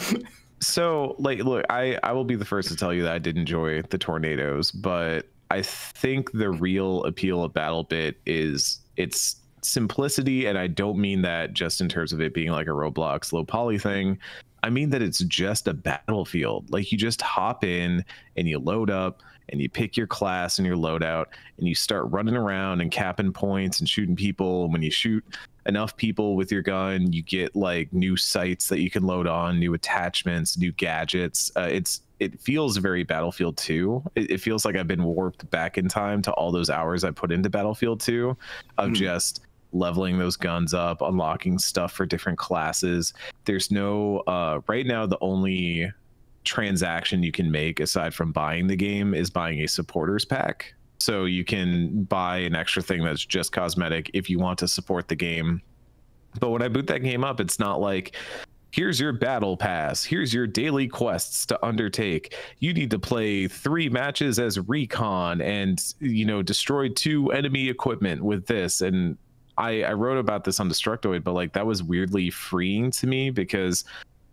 So like, look, I will be the first to tell you that I did enjoy the tornadoes, but I think the real appeal of BattleBit is its simplicity, and I don't mean that just in terms of it being like a Roblox low poly thing. I mean that it's just a battlefield. Like, you just hop in and you load up and you pick your class and your loadout and you start running around and capping points and shooting people. And when you shoot enough people with your gun, you get like new sights that you can load on, new attachments, new gadgets. It feels very Battlefield 2. It feels like I've been warped back in time to all those hours I put into Battlefield 2 of just leveling those guns up, unlocking stuff for different classes. There's no right now, the only transaction you can make aside from buying the game is buying a supporters pack. So you can buy an extra thing that's just cosmetic if you want to support the game. But when I boot that game up, it's not like, here's your battle pass, here's your daily quests to undertake, you need to play 3 matches as recon and, you know, destroy 2 enemy equipment with this. And I wrote about this on Destructoid, but like, that was weirdly freeing to me, because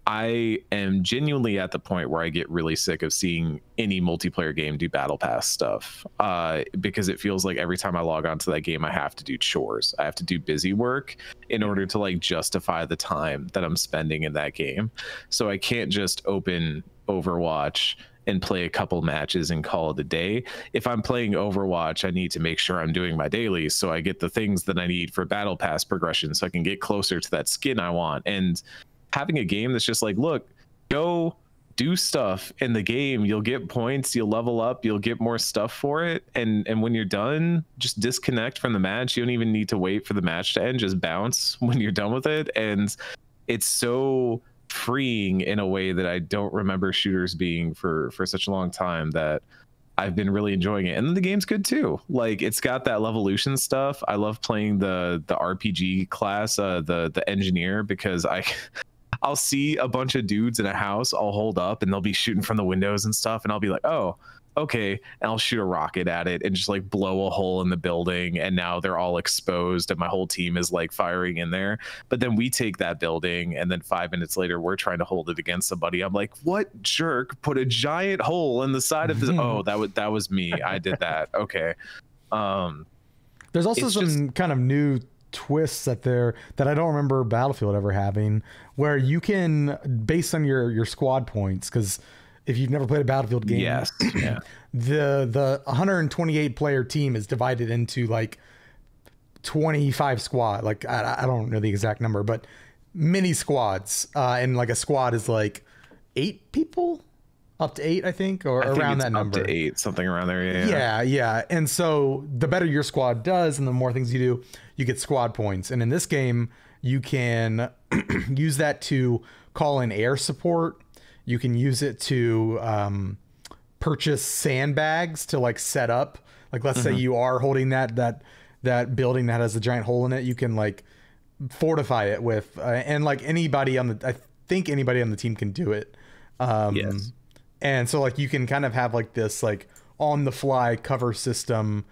I am genuinely at the point where I get really sick of seeing any multiplayer game do battle pass stuff, because it feels like every time I log onto that game, I have to do chores. I have to do busy work in order to like justify the time that I'm spending in that game. So I can't just open Overwatch and play a couple matches and call it a day. If I'm playing Overwatch, I need to make sure I'm doing my dailies so I get the things that I need for battle pass progression so I can get closer to that skin I want. And having a game that's just like, look, go do stuff in the game, you'll get points, you'll level up, you'll get more stuff for it, and when you're done, just disconnect from the match. You don't even need to wait for the match to end, just bounce when you're done with it. And it's so freeing in a way that I don't remember shooters being for such a long time, that I've been really enjoying it. And then the game's good too. Like, it's got that Levolution stuff. I love playing the RPG class, the engineer, because I'll see a bunch of dudes in a house, I'll hold up and they'll be shooting from the windows and stuff, and I'll be like, oh, okay, and I'll shoot a rocket at it and just like blow a hole in the building, and now they're all exposed and my whole team is like firing in there. But then we take that building, and then 5 minutes later we're trying to hold it against somebody. I'm like, what jerk put a giant hole in the side of this? Oh, that was me, I did that. Okay. There's also some kind of new twists that I don't remember Battlefield ever having, where you can, based on your squad points, because if you've never played a Battlefield game, yes, yeah, the 128 player team is divided into like 25 squad, like I don't know the exact number, but mini squads, and like a squad is like 8 people, up to 8, I think, or around that number. Up to 8, something around there. Yeah. And so the better your squad does and the more things you do, you get squad points. And in this game, you can use that to call in air support. You can use it to purchase sandbags to like set up. Like, let's say you are holding that building that has a giant hole in it. You can like fortify it with, and like I think anybody on the team can do it. Yes. And so like you can kind of have like this like on the fly cover system.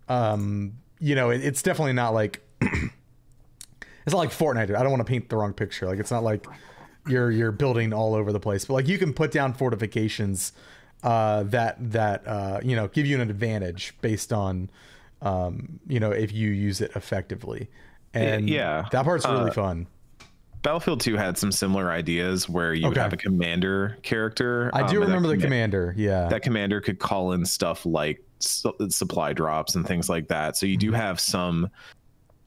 It's definitely not like it's not like Fortnite. I don't want to paint the wrong picture. Like, it's not like you're building all over the place, but like you can put down fortifications that give you an advantage based on if you use it effectively. And that part's really fun. Battlefield 2 had some similar ideas where you would have a commander character. I do remember the commander. Yeah. That commander could call in stuff like supply drops and things like that. So you do have some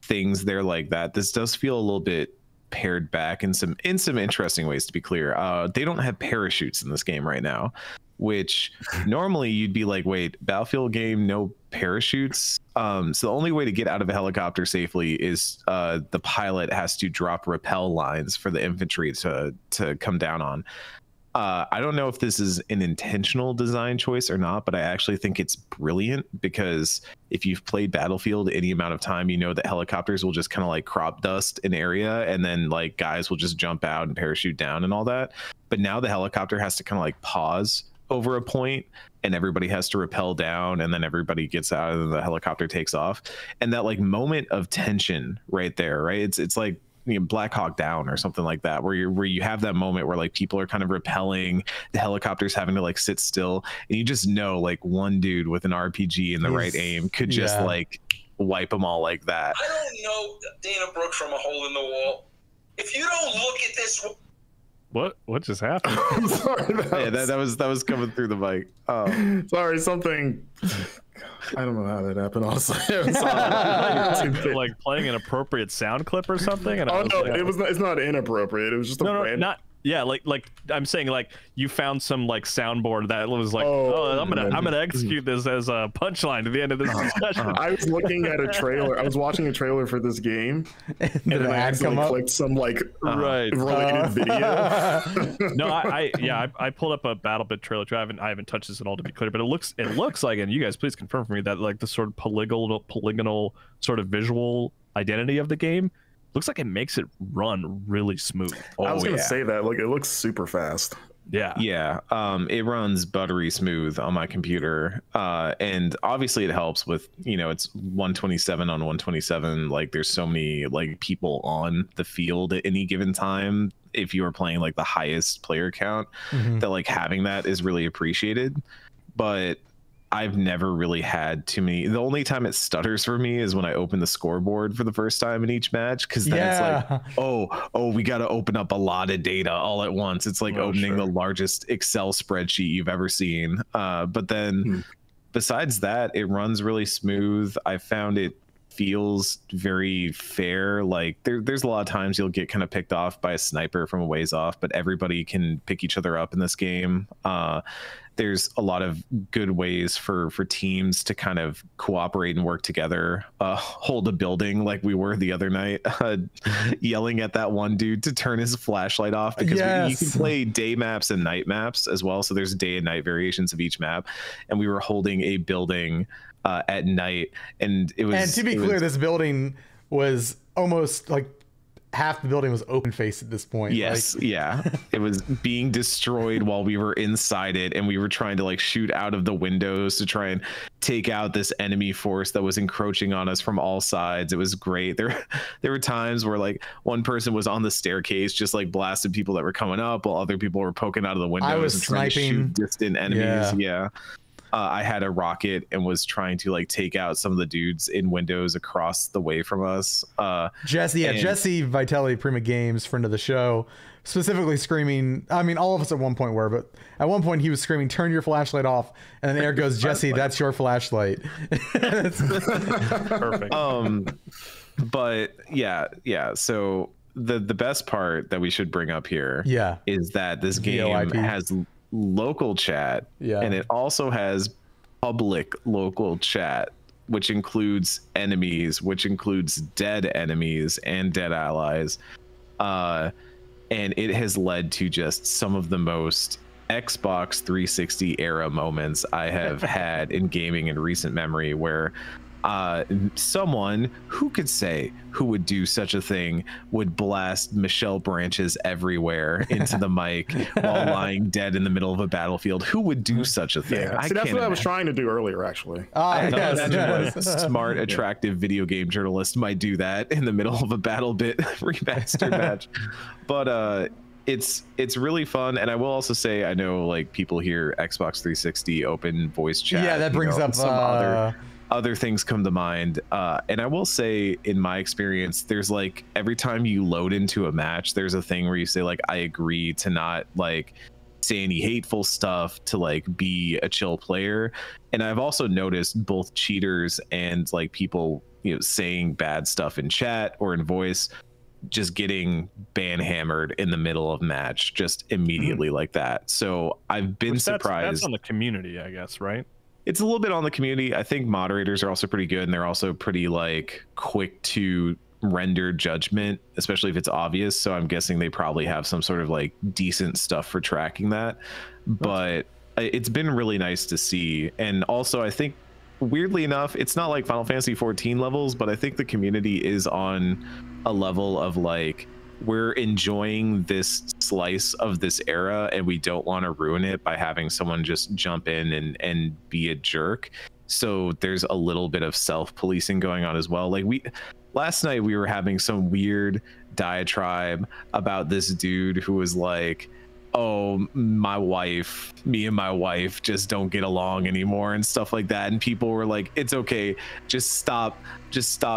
things there like that. This does feel a little bit pared back in some interesting ways, to be clear. They don't have parachutes in this game right now, which normally you'd be like, wait, Battlefield game, no parachutes? So the only way to get out of a helicopter safely is the pilot has to drop rappel lines for the infantry to come down on. I don't know if this is an intentional design choice or not, but I actually think it's brilliant, because if you've played Battlefield any amount of time, you know that helicopters will just kind of like crop dust an area, and then like guys will just jump out and parachute down and all that. But now the helicopter has to kind of like pause over a point, and everybody has to rappel down, and then everybody gets out and the helicopter takes off. And that like moment of tension right there, right? It's like Black Hawk Down or something like that, where you have that moment where like people are kind of rappelling, the helicopter's having to like sit still, and you just know like one dude with an RPG in the right aim could just like wipe them all like that. I don't know Dana Brooke from a hole in the wall. If you don't look at this. What just happened? I'm sorry. That was coming through the mic. Sorry, something. I don't know how that happened. Honestly, I'm sorry. Like playing an appropriate sound clip or something. And it's not inappropriate. It was just like I'm saying, like you found some like soundboard that was like, I'm gonna execute this as a punchline at the end of this discussion. I was looking at a trailer. I was watching a trailer for this game, and then I accidentally clicked some like related video. No, I pulled up a BattleBit trailer too. I haven't touched this at all, to be clear, but it looks like, and you guys please confirm for me, that like the sort of polygonal sort of visual identity of the game looks like it makes it run really smooth. I was gonna say that, like, it looks super fast. Yeah. It runs buttery smooth on my computer, and obviously it helps with, it's 127 on 127. Like, there's so many like people on the field at any given time. If you are playing like the highest player count, that like having that is really appreciated. But I've never really had too many. The only time it stutters for me is when I open the scoreboard for the first time in each match, because then it's like, oh, we got to open up a lot of data all at once. It's like opening the largest Excel spreadsheet you've ever seen. But then besides that, it runs really smooth. I found it feels very fair. Like there's a lot of times you'll get kind of picked off by a sniper from a ways off, but everybody can pick each other up in this game. There's a lot of good ways for teams to kind of cooperate and work together, hold a building like we were the other night, yelling at that one dude to turn his flashlight off, because you can play day maps and night maps as well. So there's day and night variations of each map, and we were holding a building at night, and it was. And to be clear, this building was almost like half the building was open face at this point. Yes, it was being destroyed while we were inside it, and we were trying to like shoot out of the windows to try and take out this enemy force that was encroaching on us from all sides. It was great. There were times where like one person was on the staircase just like blasting people that were coming up, while other people were poking out of the windows. I was and sniping trying to shoot distant enemies. I had a rocket and was trying to like take out some of the dudes in windows across the way from us. Jesse Vitelli, Prima Games, friend of the show, specifically screaming. I mean, all of us at one point were, but at one point he was screaming, "Turn your flashlight off!" And then Eric goes, "Jesse, that's your flashlight." Perfect. But yeah. So the best part that we should bring up here, is that this game has local chat, and it also has public local chat, which includes enemies, which includes dead enemies and dead allies, and it has led to just some of the most Xbox 360 era moments I have had in gaming in recent memory, where someone who could say who would do such a thing would blast Michelle branches everywhere into the mic while lying dead in the middle of a battlefield. Who would do such a thing? Yeah. See, that's what I was trying to do earlier, actually. Yes. A smart, attractive video game journalist might do that in the middle of a BattleBit Remastered match. But it's really fun. And I will also say, I know like people hear Xbox 360 open voice chat. Yeah, that brings up some other things come to mind. And I will say, in my experience, there's like every time you load into a match, there's a thing where you say like, I agree to not like say any hateful stuff, to like be a chill player. And I've also noticed both cheaters and like people, you know, saying bad stuff in chat or in voice just getting ban hammered in the middle of match just immediately like that. So I've been surprised. That's on the community, I guess, right? It's a little bit on the community. I think moderators are also pretty good, and they're also pretty like quick to render judgment, especially if it's obvious. So I'm guessing they probably have some sort of like decent stuff for tracking that. But it's been really nice to see. And also I think, weirdly enough, it's not like Final Fantasy 14 levels, but I think the community is on a level of like, we're enjoying this slice of this era and we don't want to ruin it by having someone just jump in and be a jerk. So there's a little bit of self-policing going on as well. Like last night we were having some weird diatribe about this dude who was like, oh, me and my wife just don't get along anymore and stuff like that. And people were like, it's okay, just stop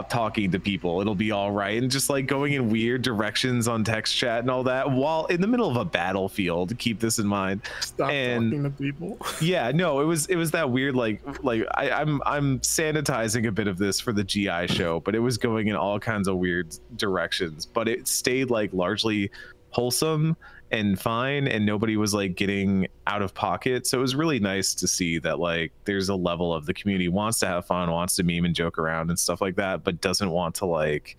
talking to people, it'll be all right. And just like going in weird directions on text chat and all that while in the middle of a battlefield. Keep this in mind. Stop talking to people. Yeah, no, it was that weird like I'm sanitizing a bit of this for the GI show, but it was going in all kinds of weird directions, but it stayed like largely wholesome and fine, and nobody was like getting out of pocket. So it was really nice to see that like there's a level of the community wants to have fun, wants to meme and joke around and stuff like that, but doesn't want to like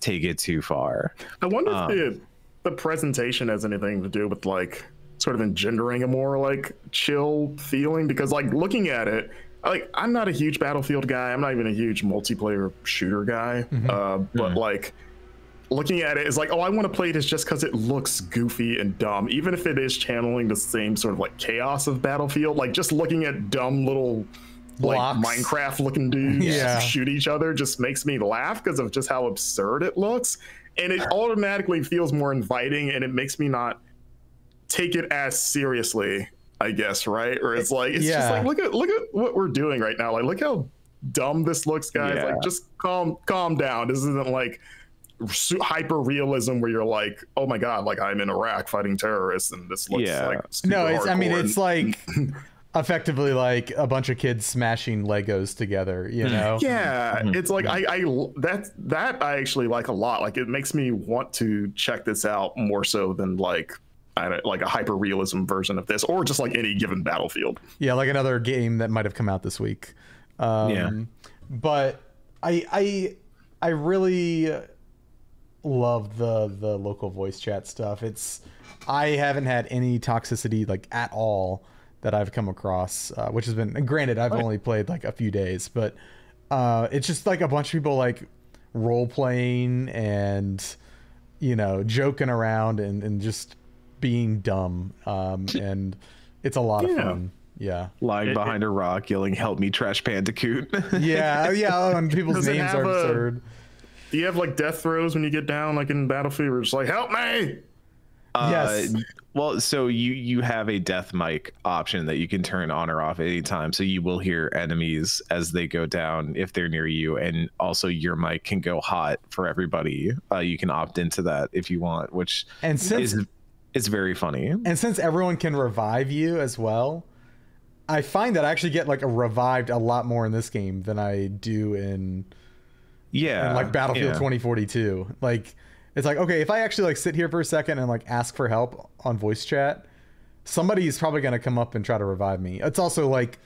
take it too far. I wonder if the presentation has anything to do with like sort of engendering a more like chill feeling, because like looking at it, like I'm not a huge Battlefield guy, I'm not even a huge multiplayer shooter guy, but like looking at it is like, oh, I want to play this just because it looks goofy and dumb, even if it is channeling the same sort of like chaos of Battlefield. Like just looking at dumb little like Minecraft looking dudes shoot each other just makes me laugh because of just how absurd it looks, and it automatically feels more inviting, and it makes me not take it as seriously, I guess, right? Or it's like, it's just like, look at what we're doing right now, like look how dumb this looks, guys. Like just calm down. This isn't like hyper realism where you're like, oh my god, like I'm in Iraq fighting terrorists and this looks like no, it's, I mean, it's like effectively like a bunch of kids smashing Legos together, you know? It's like that I actually like a lot. Like it makes me want to check this out more so than like a hyper realism version of this, or just like any given Battlefield. Yeah, like another game that might have come out this week. But I really love the local voice chat stuff. I haven't had any toxicity like at all that I've come across, which has been, granted, I've only played like a few days, but it's just like a bunch of people like role playing and, you know, joking around and just being dumb, and it's a lot of fun. Lying behind a rock yelling, help me, Trash Bandicoot. And people's names are absurd. Do you have like death throws when you get down, like in Battlefield, where it's like, help me? Yes. Well, so you have a death mic option that you can turn on or off at any time. So you will hear enemies as they go down if they're near you. And also your mic can go hot for everybody. You can opt into that if you want, which is very funny. And since everyone can revive you as well, I find that I actually get like revived a lot more in this game than I do in like Battlefield 2042. Like it's like, okay, if I actually like sit here for a second and like ask for help on voice chat, somebody's probably going to come up and try to revive me. It's also like,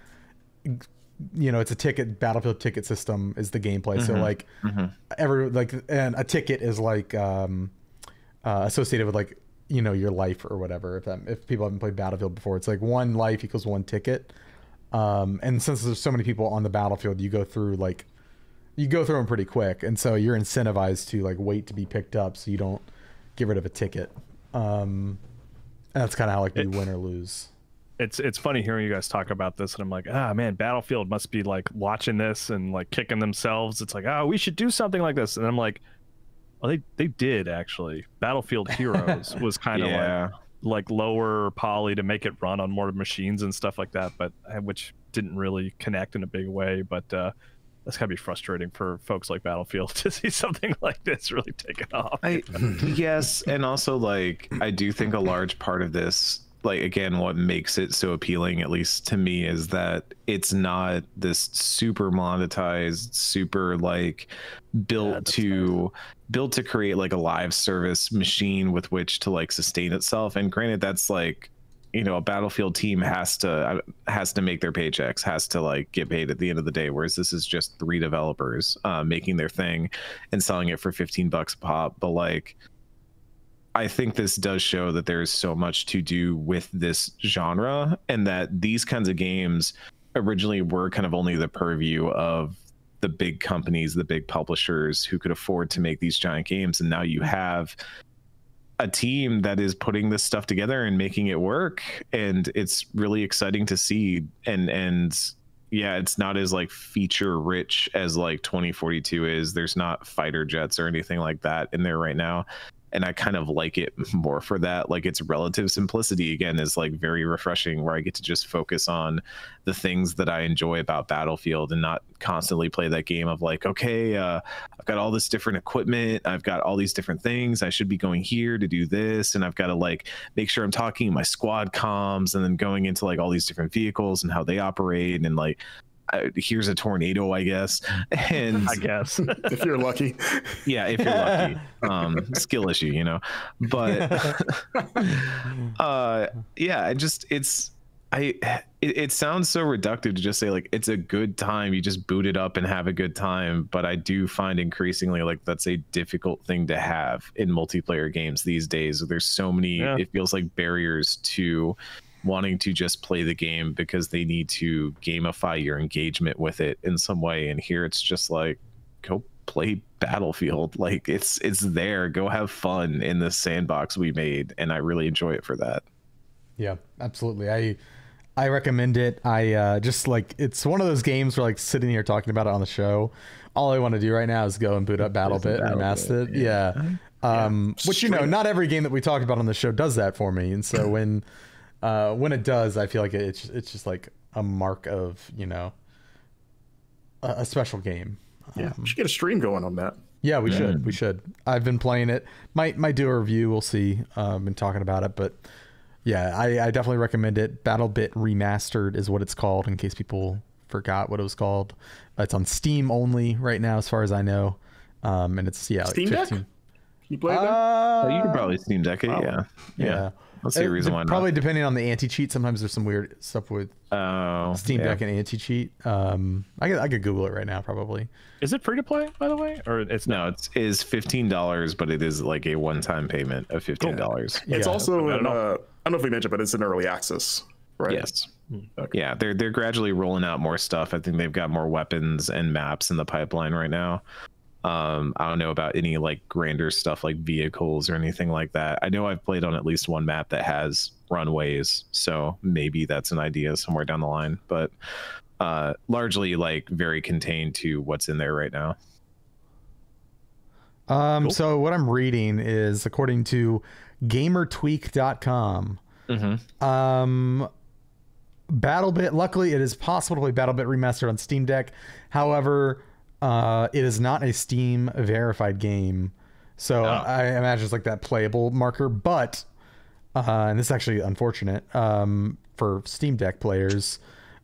you know, it's a Battlefield ticket system is the gameplay. So like and a ticket is like associated with like, you know, your life or whatever. If people haven't played Battlefield before, it's like 1 life equals 1 ticket. And since there's so many people on the battlefield, you go through like you go through them pretty quick, and so you're incentivized to like wait to be picked up so you don't get rid of a ticket. That's kind of how like you win or lose. It's funny hearing you guys talk about this, and I'm like, man, Battlefield must be like watching this and like kicking themselves. It's like, we should do something like this, and I'm like, well, they did actually. Battlefield Heroes was kind of like lower poly to make it run on more machines and stuff like that, but which didn't really connect in a big way. But that's gotta be frustrating for folks like Battlefield to see something like this really taking off. Yes, and also like I do think a large part of this, like again, what makes it so appealing, at least to me, is that it's not this super monetized, super like built to create like a live service machine with which to like sustain itself. And granted, that's like, you know, a Battlefield team has to make their paychecks, has to like get paid at the end of the day, whereas this is just 3 developers making their thing and selling it for $15 a pop. But like, I think this does show that there's so much to do with this genre, and that these kinds of games originally were kind of only the purview of the big companies, the big publishers who could afford to make these giant games. And now you have a team that is putting this stuff together and making it work, and it's really exciting to see. And yeah, it's not as like feature rich as like 2042 is. There's not fighter jets or anything like that in there right now, and I kind of like it more for that. Like its relative simplicity again is like very refreshing, where I get to just focus on the things that I enjoy about Battlefield and not constantly play that game of like, okay, I've got all this different equipment, I've got all these different things, I should be going here to do this, and I've got to like make sure I'm talking my squad comms, and then going into like all these different vehicles and how they operate, and like here's a tornado, I guess. And I guess if you're lucky. Yeah, if you're lucky. Skill issue, you know. But yeah, it sounds so reductive to just say like it's a good time, you just boot it up and have a good time. But I do find increasingly like that's a difficult thing to have in multiplayer games these days. There's so many, it feels like, barriers to wanting to just play the game because they need to gamify your engagement with it in some way. And here it's just like, go play Battlefield. Like it's there, go have fun in this sandbox we made, and I really enjoy it for that. Yeah, absolutely. I recommend it. I just like, it's one of those games where like sitting here talking about it on the show, all I want to do right now is go and boot up BattleBit Remastered. Which, you know, not every game that we talk about on the show does that for me. And so when it does, I feel like it's just like a mark of, you know, a special game. Yeah, we should get a stream going on that. Yeah, we should. I've been playing it. Might do a review. We'll see. Been talking about it, but yeah, I definitely recommend it. BattleBit Remastered is what it's called, in case people forgot what it was called. It's on Steam only right now, as far as I know. And it's Steam like 15. Deck? Can you play that? You can probably Steam Deck it. Yeah. Let's see a reason why not. Probably depending on the anti-cheat. Sometimes there's some weird stuff with Steam Deck and anti-cheat. I could Google it right now, probably. Is it free to play, by the way, or it's no? It is $15, but it is like a one-time payment of $15. It's also I don't know if we mentioned, but it's in early access, right? Yes. Okay. Yeah, they're gradually rolling out more stuff. I think they've got more weapons and maps in the pipeline right now. I don't know about any like grander stuff like vehicles or anything like that. I know I've played on at least one map that has runways, so maybe that's an idea somewhere down the line, but largely like very contained to what's in there right now. Cool. So what I'm reading is, according to gamertweak.com, BattleBit, luckily it is possible to play BattleBit Remastered on Steam Deck. However, it is not a Steam verified game, so I imagine it's like that playable marker. But and this is actually unfortunate for Steam Deck players.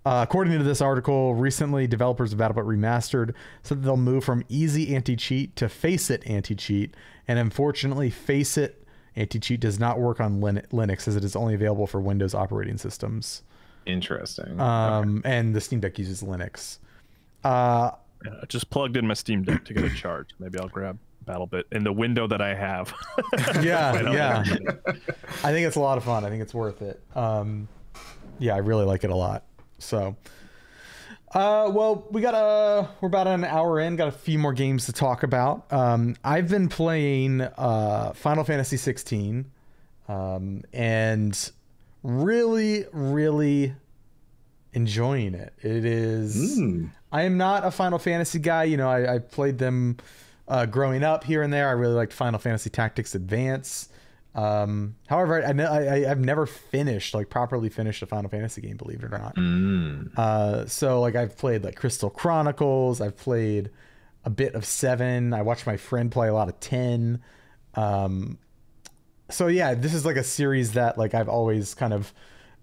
According to this article, recently developers of BattleBit Remastered said that they'll move from easy anti-cheat to face-it anti-cheat, and unfortunately, face-it anti-cheat does not work on Linux, as it is only available for Windows operating systems. Interesting. And the Steam Deck uses Linux. I just plugged in my Steam Deck to get a charge. Maybe I'll grab BattleBit in the window that I have. Yeah. I think it's a lot of fun. I think it's worth it. Yeah, I really like it a lot. So, Well, we're about an hour in, got a few more games to talk about. I've been playing Final Fantasy XVI, and really, really enjoying it. It is. I am not a Final Fantasy guy. You know, I played them growing up here and there. I really liked Final Fantasy Tactics Advance. However, I've never properly finished a Final Fantasy game, believe it or not. So like I've played like Crystal Chronicles, I've played a bit of 7. I watched my friend play a lot of 10. So yeah, this is like a series that like I've always kind of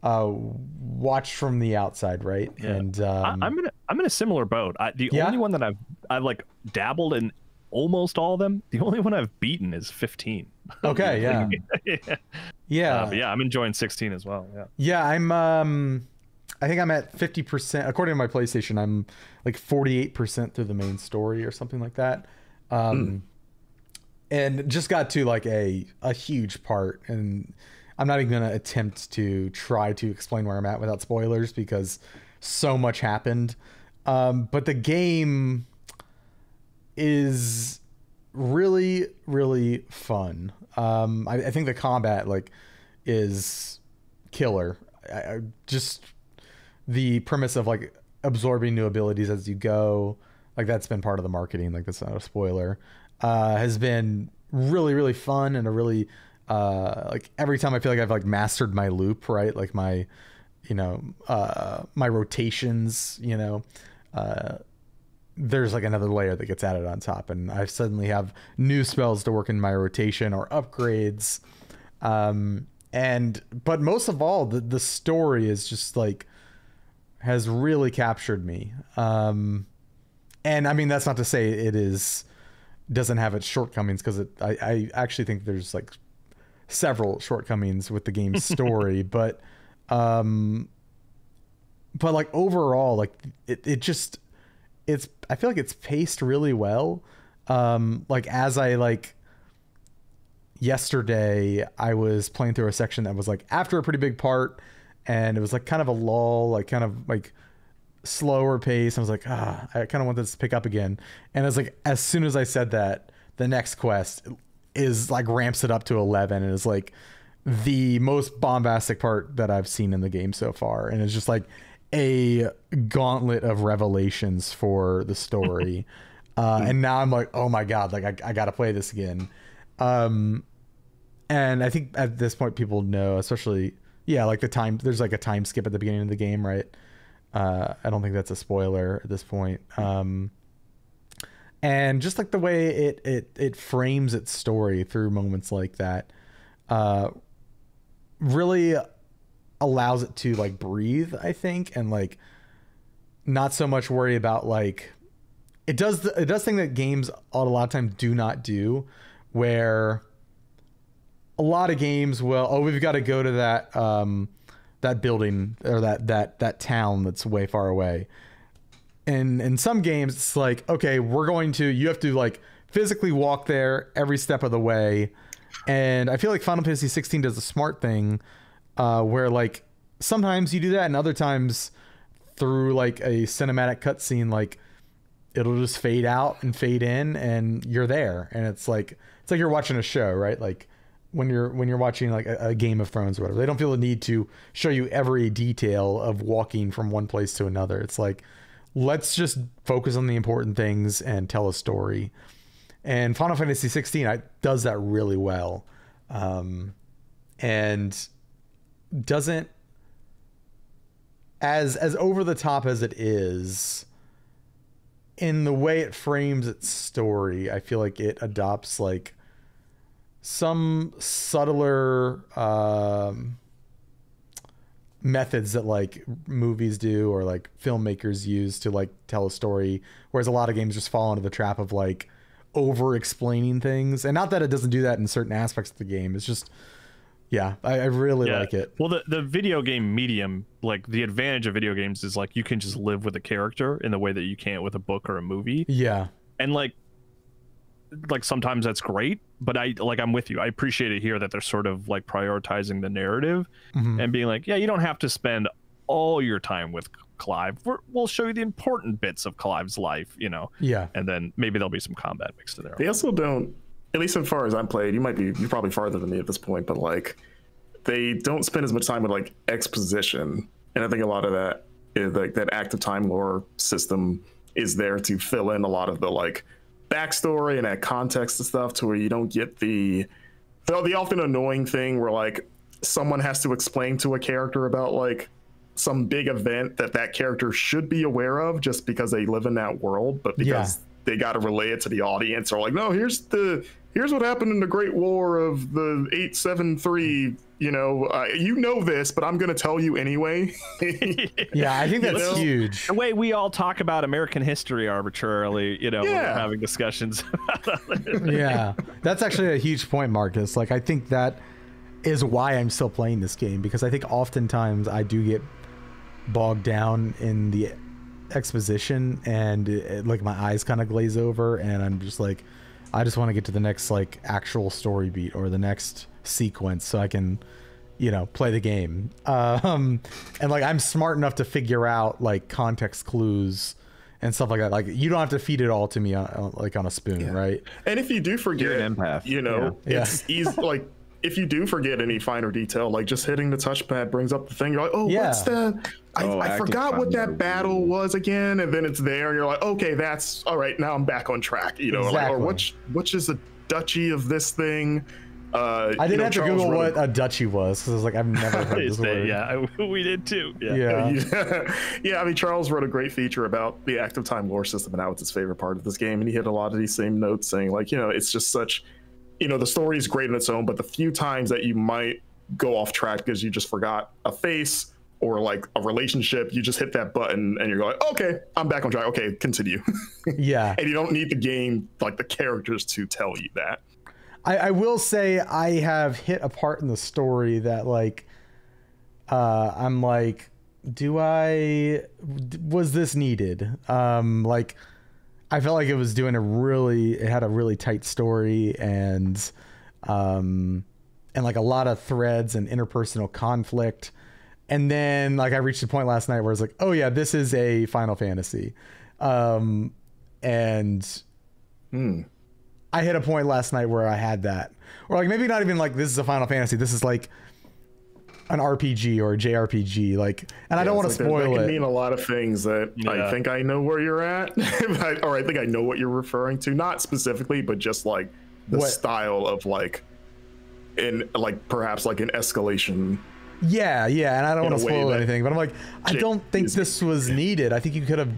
watched from the outside, right? Yeah. And I'm in a similar boat. The only one that I've like dabbled in almost all of them. The only one I've beaten is 15. Okay, yeah. Yeah. But yeah, I'm enjoying 16 as well. Yeah. Yeah, I think I'm at 50%. According to my PlayStation, I'm like 48% through the main story or something like that. And just got to like a huge part, and I'm not even going to attempt to try to explain where I'm at without spoilers because so much happened. But the game is really, really fun. I think the combat like is killer. I just the premise of like absorbing new abilities as you go, like that's been part of the marketing. Like that's not a spoiler. Has been really, really fun, and a really like every time I feel like I've like mastered my loop, right? Like my, my rotations, there's like another layer that gets added on top, and I suddenly have new spells to work in my rotation or upgrades. But most of all, the story is just like has really captured me. And I mean, that's not to say it doesn't have its shortcomings, because I actually think there's like several shortcomings with the game's story, but like overall, like I feel like it's paced really well. Like as I like yesterday, I was playing through a section that was like after a pretty big part, and it was like kind of a lull, like kind of like slower pace. I was like, I kind of want this to pick up again. And it's like, as soon as I said that, the next quest is like ramps it up to 11, and is like the most bombastic part that I've seen in the game so far. And it's just like a gauntlet of revelations for the story. And now I'm like, oh my God, like I got to play this again. And I think at this point people know, especially, like the time, there's like a time skip at the beginning of the game, right? I don't think that's a spoiler at this point. And just like the way it frames its story through moments like that, really allows it to like breathe, I think, and like not so much worry about like it does thing that games a lot of times do not do, where a lot of games will, we've got to go to that building or that town that's way far away. And in some games it's like, okay, you have to like physically walk there every step of the way. And I feel like Final Fantasy 16 does a smart thing, where like sometimes you do that, and other times through like a cinematic cutscene, like it'll just fade out and fade in, and you're there. And it's like you're watching a show, right? Like when you're watching like a Game of Thrones or whatever, they don't feel the need to show you every detail of walking from one place to another. It's like, let's just focus on the important things and tell a story. And Final Fantasy 16 does that really well, and doesn't, as over the top as it is in the way it frames its story. I feel like it adopts like some subtler methods that like movies do or like filmmakers use to like tell a story, whereas a lot of games just fall into the trap of like over explaining things. And not that it doesn't do that in certain aspects of the game, it's just I really like it. Well, the video game medium, like the advantage of video games is like you can just live with a character in the way that you can't with a book or a movie. And like sometimes that's great, but I'm with you. I appreciate it here that they're sort of like prioritizing the narrative and being like, you don't have to spend all your time with Clive. We'll show you the important bits of Clive's life, you know. Yeah. And then maybe there'll be some combat mixed in there. They also don't, at least as far as I'm played, you're probably farther than me at this point, but like they don't spend as much time with like exposition. And I think a lot of that is like that active time lore system is there to fill in a lot of the like backstory and that context and stuff, to where you don't get the often annoying thing where like someone has to explain to a character about like some big event that character should be aware of just because they live in that world, but because they got to relay it to the audience, or like, no, here's what happened in the Great War of the 873. You know this, but I'm going to tell you anyway. Yeah, I think that's huge. The way we all talk about American history arbitrarily, when we're having discussions. Yeah, that's actually a huge point, Marcus. Like, I think that is why I'm still playing this game, because I think oftentimes I do get bogged down in the exposition and like my eyes kind of glaze over, and I'm just like, I just want to get to the next like actual story beat or the next sequence so I can play the game, and like I'm smart enough to figure out like context clues and stuff like that. Like, you don't have to feed it all to me on a spoon, right? And if you do forget, you're an empath. It's easy. Like, if you do forget any finer detail, like just hitting the touchpad brings up the thing. You're like, what's that? I forgot what that battle was again, and then it's there, and you're like, okay, that's all right. Now I'm back on track. Exactly. Like, or which is a duchy of this thing. I didn't have to Google what a duchy was, because I was like, I've never heard this word. Yeah, we did too. Yeah. I mean, Charles wrote a great feature about the active time lore system and how it's his favorite part of this game, and he hit a lot of these same notes, saying like, it's just such, the story is great in its own, but the few times that you might go off track because you just forgot a face or like a relationship, you just hit that button and you're like, okay, I'm back on track. Okay, continue. Yeah. And you don't need the game, like the characters, to tell you that. I will say I have hit a part in the story that like I'm like, was this needed? Like, I felt like it was doing it had a really tight story and like a lot of threads and interpersonal conflict. And then like I reached a point last night where I was like, oh yeah, this is a Final Fantasy. I hit a point last night where I had that, or like maybe not even like this is a Final Fantasy. This is like an RPG or a JRPG. Like, and I don't want to spoil it. That can mean a lot of things that I think I know where you're at, or I think I know what you're referring to. Not specifically, but just like the style of like, in like perhaps like an escalation. Yeah, and I don't want to spoil anything, but I'm like, I don't think this was needed. I think you could have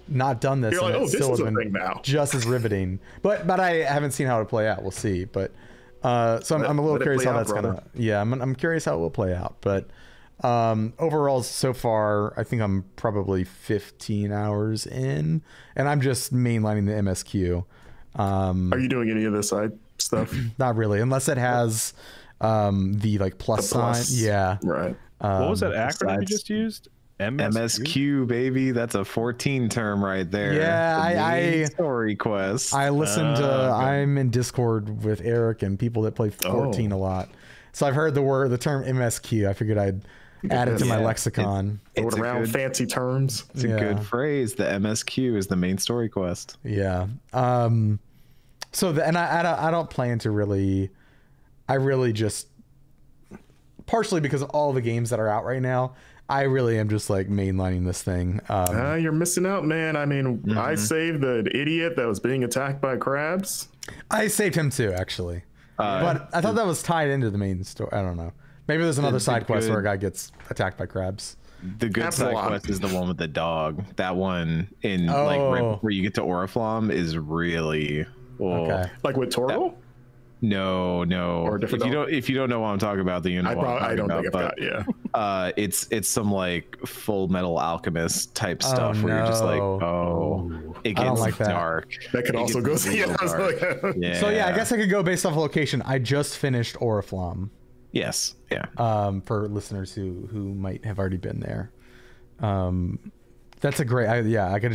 not done this. You're like, this is a thing now. Just as riveting. But I haven't seen how it play out. We'll see. But so I'm a little curious how that's gonna. Yeah, I'm curious how it will play out. But overall, so far, I think I'm probably 15 hours in, and I'm just mainlining the MSQ. Are you doing any of the side stuff? Not really, unless it has the like plus sign. Yeah. Right. What was that acronym you just used? MSQ, baby. That's a 14 term right there. Yeah, I story quest. I listened to. I'm in Discord with Eric and people that play 14 a lot, so I've heard the term MSQ. I figured I'd add it to my lexicon. It's around fancy terms. It's a good phrase. The MSQ is the main story quest. Yeah. So I don't plan to really. I really just, partially because of all the games that are out right now, I really am just like mainlining this thing. You're missing out, man. I mean, I saved the idiot that was being attacked by crabs. I saved him too, actually. But I thought that was tied into the main story. I don't know. Maybe there's another side quest where a guy gets attacked by crabs. The good side quest is the one with the dog. That one in like right where you get to Oriflamme is really okay. Like with Torgal? No. Or if you don't know what I'm talking about, then you know what I'm talking about. It's some like Full Metal Alchemist type stuff where you're just like, it gets like dark. That could also go. So yeah, I guess I could go based off location. I just finished Oriflamme. Yes. Yeah. For listeners who might have already been there, that's a great. I could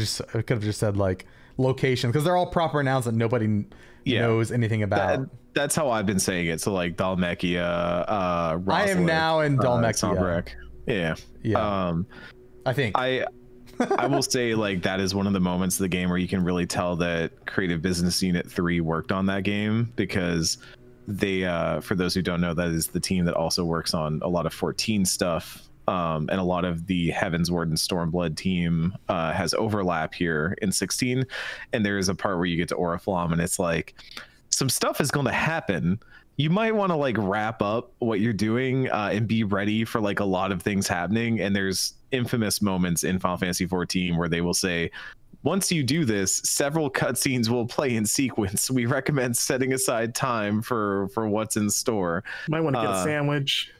have just said like location, because they're all proper nouns that nobody knows anything about. That's how I've been saying it. So like Dhalmekia, I am now in Dhalmekia. Yeah. I think. I will say, like, that is one of the moments of the game where you can really tell that Creative Business Unit 3 worked on that game, because they, for those who don't know, that is the team that also works on a lot of 14 stuff, and a lot of the Heavensward and Stormblood team has overlap here in 16. And there is a part where you get to Oriflamme, and it's like, some stuff is going to happen. You might want to like wrap up what you're doing and be ready for like a lot of things happening. And there's infamous moments in Final Fantasy XIV where they will say, once you do this, several cutscenes will play in sequence. We recommend setting aside time for what's in store. Might want to get a sandwich.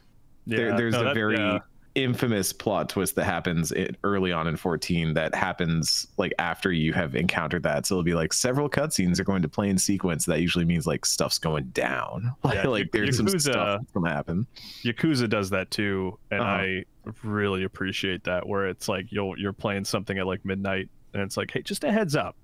There's a very infamous plot twist that happens early on in 14 that happens like after you have encountered that. So it'll be like several cutscenes are going to play in sequence. That usually means like stuff's going down. Like there's some stuff that's gonna happen. Yakuza does that too, and I really appreciate that, where it's like you're playing something at like midnight and it's like, hey, just a heads up,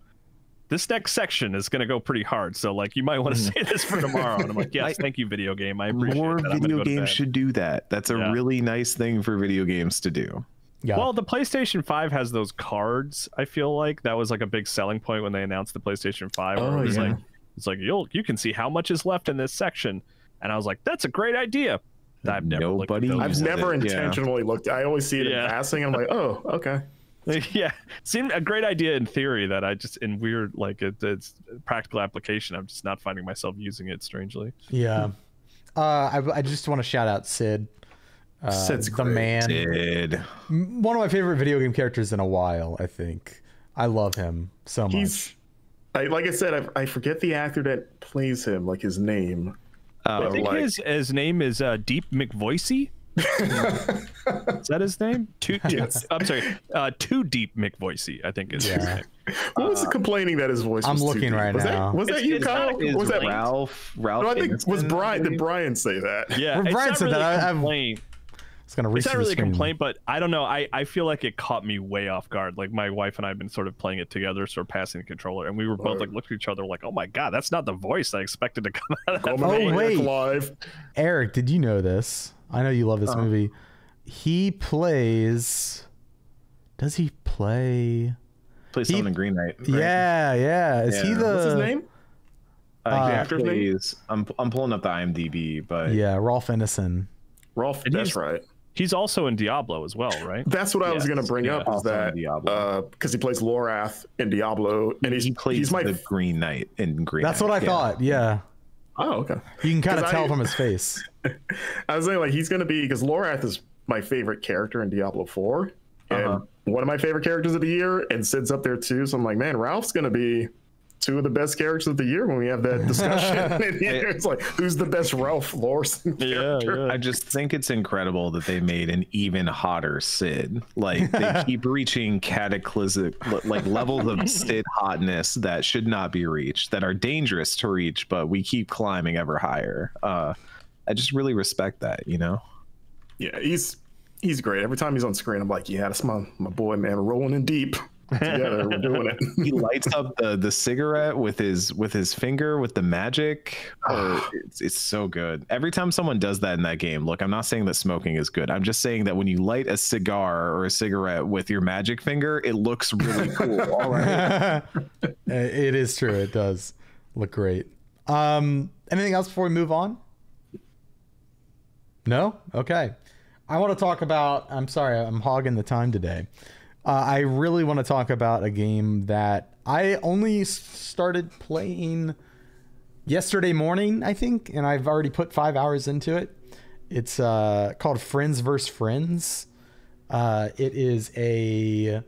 this next section is going to go pretty hard, so like you might want to say this for tomorrow. And I'm like, yes, thank you, video game. I appreciate more that. video games should do that. That's a really nice thing for video games to do. Yeah. Well, the PlayStation 5 has those cards. I feel like that was like a big selling point when they announced the PlayStation 5. Where it was like, it's like you can see how much is left in this section, and I was like, that's a great idea. I've never intentionally looked. I always see it in passing. I'm like, oh, okay. Yeah, seemed a great idea in theory. That I just, in weird, like it's practical application, I'm just not finding myself using it, strangely. Yeah. I just want to shout out Sid. Sid's the great. man. Sid. One of my favorite video game characters in a while, I think. I love him so much. Like I said, I forget the actor that plays him, like his name. I think his name is Deep McVoicey. Is that his name? I'm sorry, Too Deep McVoicey, I think is his name. Who was complaining that his voice was too looking deep? right now. Was that you, Kyle? Was that Ralph? No, I think was Brian. Did Brian say that? Yeah, When Brian said that, I was gonna reach. It's not really a complaint, but I don't know. I feel like it caught me way off guard. Like my wife and I have been sort of playing it together, sort of passing the controller, and we were both like looking at each other like, "Oh my god, that's not the voice I expected to come out of that." Oh wait, live. Eric, did you know this? I know you love this movie. He plays. Does he play? Plays someone in Green Knight. Right? Yeah. Is he the? What's his name? Actor's name? I'm pulling up the IMDb, but yeah, Rolf Ineson. Rolf. That's right. He's also in Diablo as well, right? That's what I was going to bring up. Is that because he plays Lorath in Diablo, and he plays the Green Knight in Green. That's what I thought. Yeah. Oh, okay. You can kind of tell from his face. I was saying, like, he's going to be, because Lorath is my favorite character in Diablo 4, and one of my favorite characters of the year, and Sid's up there too. So I'm like, man, Ralph's going to be two of the best characters of the year when we have that discussion. It's like, who's the best Ralph Lawson character? I just think it's incredible that they made an even hotter Sid. Like, they keep reaching cataclysmic like levels of Sid hotness that should not be reached, that are dangerous to reach, but we keep climbing ever higher. I just really respect that, you know? Yeah, he's great. Every time he's on screen, I'm like, yeah, that's my boy, man, rolling in deep. Together, we're doing it. He lights up the cigarette with his finger with the magic. It's so good. Every time someone does that in that game, look, I'm not saying that smoking is good. I'm just saying that when you light a cigar or a cigarette with your magic finger, it looks really cool. All right. It is true. It does look great. Anything else before we move on? No? Okay. I want to talk about, I'm sorry, I'm hogging the time today. I really want to talk about a game that I only started playing yesterday morning, I think, and I've already put 5 hours into it. It's called Friends vs. Friends. It is a...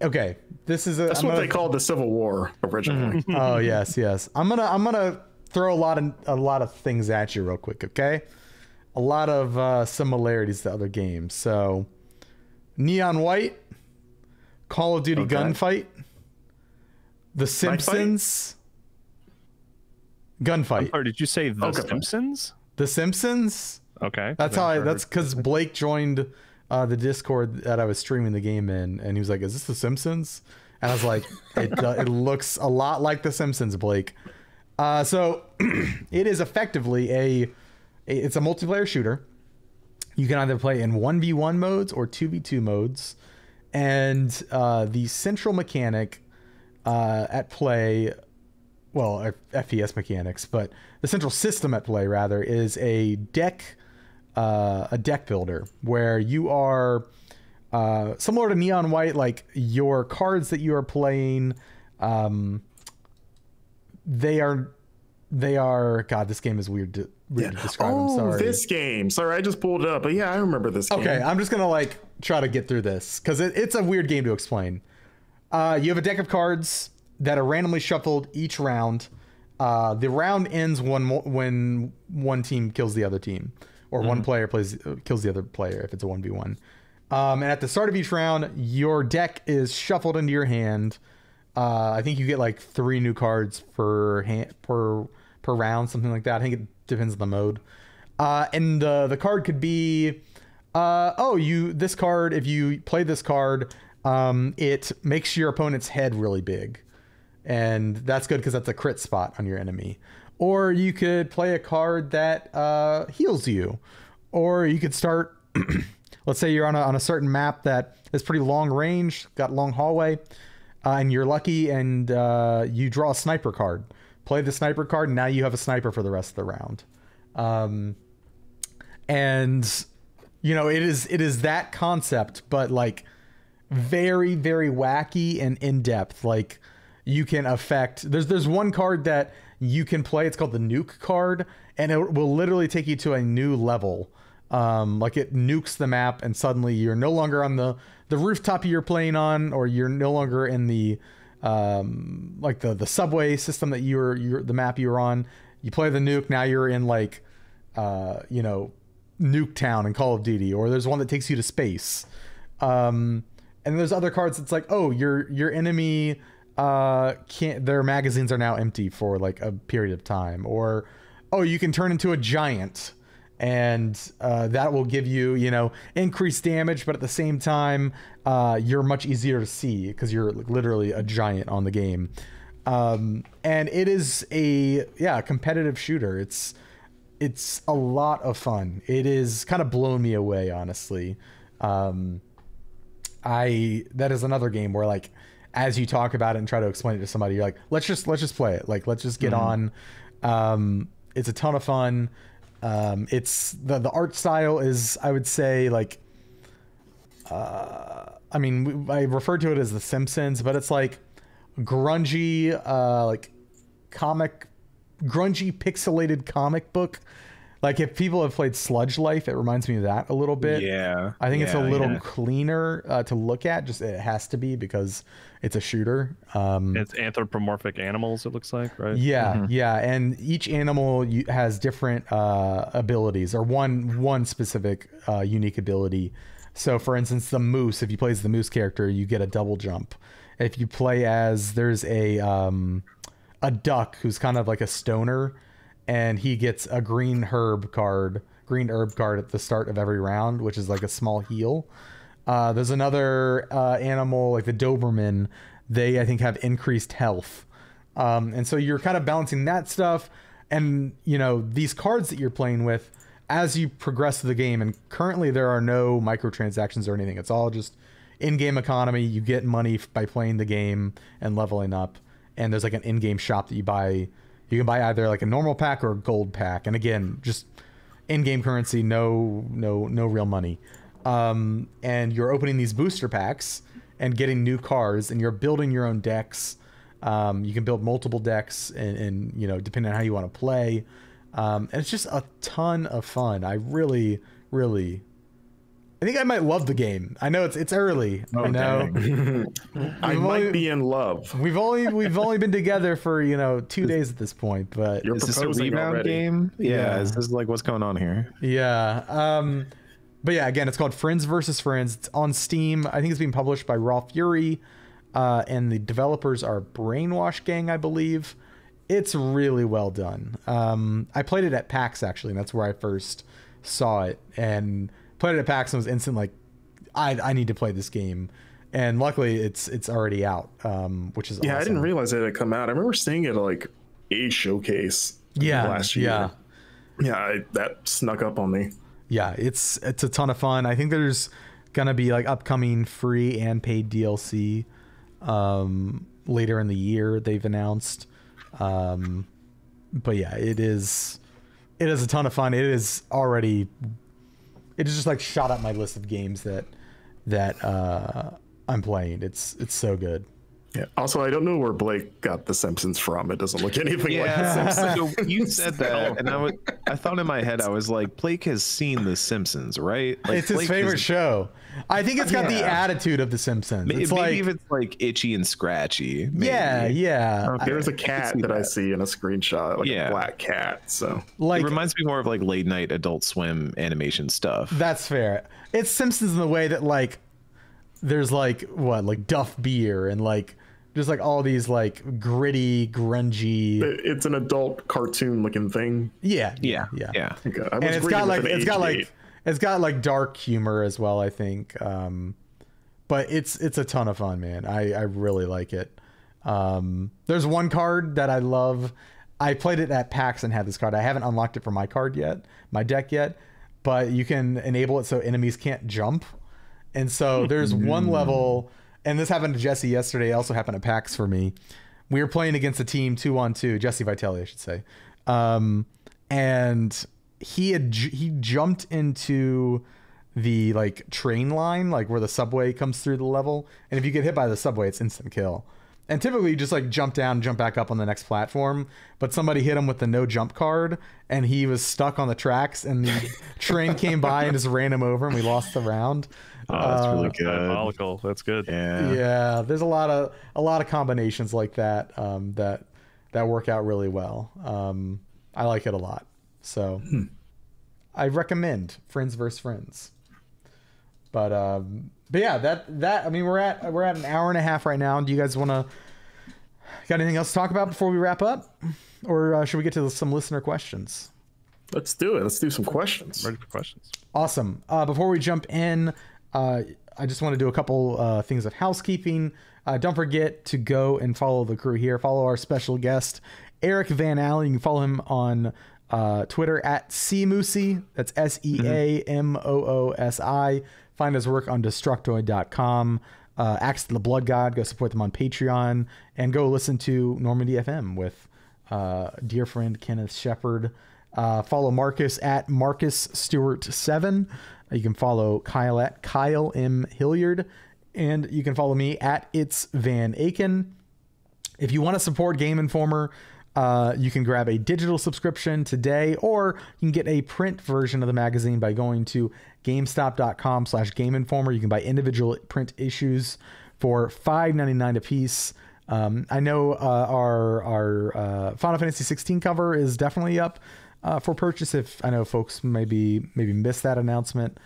Okay, this is a... That's what they called the Civil War originally. Oh, yes. I'm gonna throw a lot of things at you real quick, okay? A lot of similarities to other games. So... Neon White, Call of Duty Gunfight, The Simpsons, Gunfight. Or did you say The Simpsons? The Simpsons. Okay. That's because Blake joined the Discord that I was streaming the game in, and he was like, "Is this The Simpsons?" And I was like, "It looks a lot like The Simpsons, Blake." So it is effectively it's a multiplayer shooter. You can either play in 1v1 modes or 2v2 modes. And the central mechanic at play, well, FPS mechanics, but the central system at play, rather, is a deck builder where you are similar to Neon White, like your cards that you are playing, they are God, this game is weird to describe. I'm sorry. This game. Sorry, I just pulled it up, but yeah, I remember this game. Okay, I'm just gonna like try to get through this because it's a weird game to explain. You have a deck of cards that are randomly shuffled each round. The round ends when one team kills the other team, or one player kills the other player if it's a 1v1. And at the start of each round, your deck is shuffled into your hand. I think you get like 3 new cards per round, something like that. I think it depends on the mode. And the card could be, this card, if you play this card, it makes your opponent's head really big. And that's good because that's a crit spot on your enemy. Or you could play a card that heals you. Or you could start, let's say you're on a certain map that is pretty long range, got long hallway, and you're lucky and you draw a sniper card. Play the sniper card, and now you have a sniper for the rest of the round. And you know, it is that concept, but like very, very wacky and in-depth. Like you can affect, there's one card that you can play, it's called the nuke card, and it will literally take you to a new level. Like it nukes the map, and suddenly you're no longer on the rooftop you're playing on, or you're no longer in the like the subway system that the map you were on. You play the nuke, now you're in like Nuke Town in Call of Duty, or there's one that takes you to space. And there's other cards that's like, oh, your enemy their magazines are now empty for like a period of time, or oh, you can turn into a giant, and that will give you increased damage, but at the same time you're much easier to see because you're literally a giant on the game. And it is a competitive shooter. It's a lot of fun. It is kind of blown me away, honestly. That is another game where, like, as you talk about it and try to explain it to somebody, you're like, let's just play it. Like, let's just get on. It's a ton of fun. It's the art style is, I would say, like, I refer to it as The Simpsons, but it's like grungy, grungy pixelated comic book. Like if people have played Sludge Life, it reminds me of that a little bit. Yeah. I think it's a little cleaner to look at. Just it has to be because it's a shooter. It's anthropomorphic animals, it looks like, right? Yeah, yeah. And each animal has different abilities, or one specific unique ability. So for instance, the moose, if you play as the moose character, you get a double jump. If you play as, there's a duck who's kind of like a stoner, and he gets a green herb card at the start of every round, which is like a small heal. There's another animal, like the Doberman. They, I think, have increased health. And so you're kind of balancing that stuff. And, these cards that you're playing with as you progress through the game. And currently there are no microtransactions or anything. It's all just in-game economy. You get money by playing the game and leveling up. And there's like an in-game shop that you buy. You can buy either like a normal pack or a gold pack. And again, just in-game currency, no real money. And you're opening these booster packs and getting new cards, and you're building your own decks. You can build multiple decks and depending on how you want to play. And it's just a ton of fun. I really, really, I think I might love the game. I know it's early. Oh, I know. I might be in love. We've only been together for 2 days at this point, but You're Is this a proposing rebound already. game? Yeah. Is this like what's going on here? yeah. But yeah, again, it's called Friends vs. Friends. It's on Steam. I think it's being published by Raw Fury, and the developers are Brainwash Gang, I believe. It's really well done. I played it at PAX actually, and that's where I first saw it, and played it at PAX and was instant like, I need to play this game. And luckily it's already out, which is awesome. I didn't realize it had come out. I remember seeing it at like a showcase last year. Yeah. Yeah, that snuck up on me. Yeah, it's a ton of fun. I think there's gonna be like upcoming free and paid DLC later in the year, they've announced. But yeah, it is a ton of fun. It is just like shot up my list of games that I'm playing. It's so good. Yeah. Also, I don't know where Blake got The Simpsons from. It doesn't look anything like The Simpsons. So you said that, and I thought in my head, I was like, Blake has seen The Simpsons, right? Like, It's his favorite show. I think it's got the attitude of The Simpsons. It's maybe if it's like itchy and scratchy. Maybe. Yeah. Okay. There's a cat that I see in a screenshot, like a black cat. So like, it reminds me more of like late night Adult Swim animation stuff. That's fair. It's Simpsons in the way that like there's like Duff Beer and like just like all these like gritty, grungy. It's an adult cartoon looking thing. Yeah. Okay. And it's got like dark humor as well, I think. But it's a ton of fun, man. I really like it. There's one card that I love. I played it at PAX and had this card. I haven't unlocked it for my deck yet, but you can enable it so enemies can't jump. And so there's one level, and this happened to Jesse yesterday. It also happened at PAX for me. We were playing against a team 2-on-2, Jesse Vitelli, I should say. And he jumped into the like train line, like where the subway comes through the level. And if you get hit by the subway, it's instant kill. And typically you just like jump down, jump back up on the next platform. But somebody hit him with the no jump card, and he was stuck on the tracks, and the train came by and just ran him over, and we lost the round. Oh, that's really good. Diabolical. That's good. Yeah. There's a lot of combinations like that that work out really well. I like it a lot. So I recommend Friends vs. Friends. But yeah, that I mean, we're at an hour and a half right now. Do you guys got anything else to talk about before we wrap up, or should we get to some listener questions? Let's do it. Let's do some questions. Ready for questions. Awesome. Before we jump in, I just want to do a couple things of housekeeping. Don't forget to go and follow the crew here. Follow our special guest, Eric Van Aken. You can follow him on Twitter at Seamoosi. That's SEAMOOSI. Find his work on Destructoid.com. Axe the Blood God. Go support them on Patreon. And go listen to Normandy FM with dear friend Kenneth Shepard. Follow Marcus at Marcus Stewart 7. You can follow Kyle at Kyle M. Hilliard. And you can follow me at It's Van Aken. If you want to support Game Informer, you can grab a digital subscription today, or you can get a print version of the magazine by going to GameStop.com/GameInformer. You can buy individual print issues for $5.99 a piece. I know our Final Fantasy 16 cover is definitely up for purchase. If I know folks maybe missed that announcement.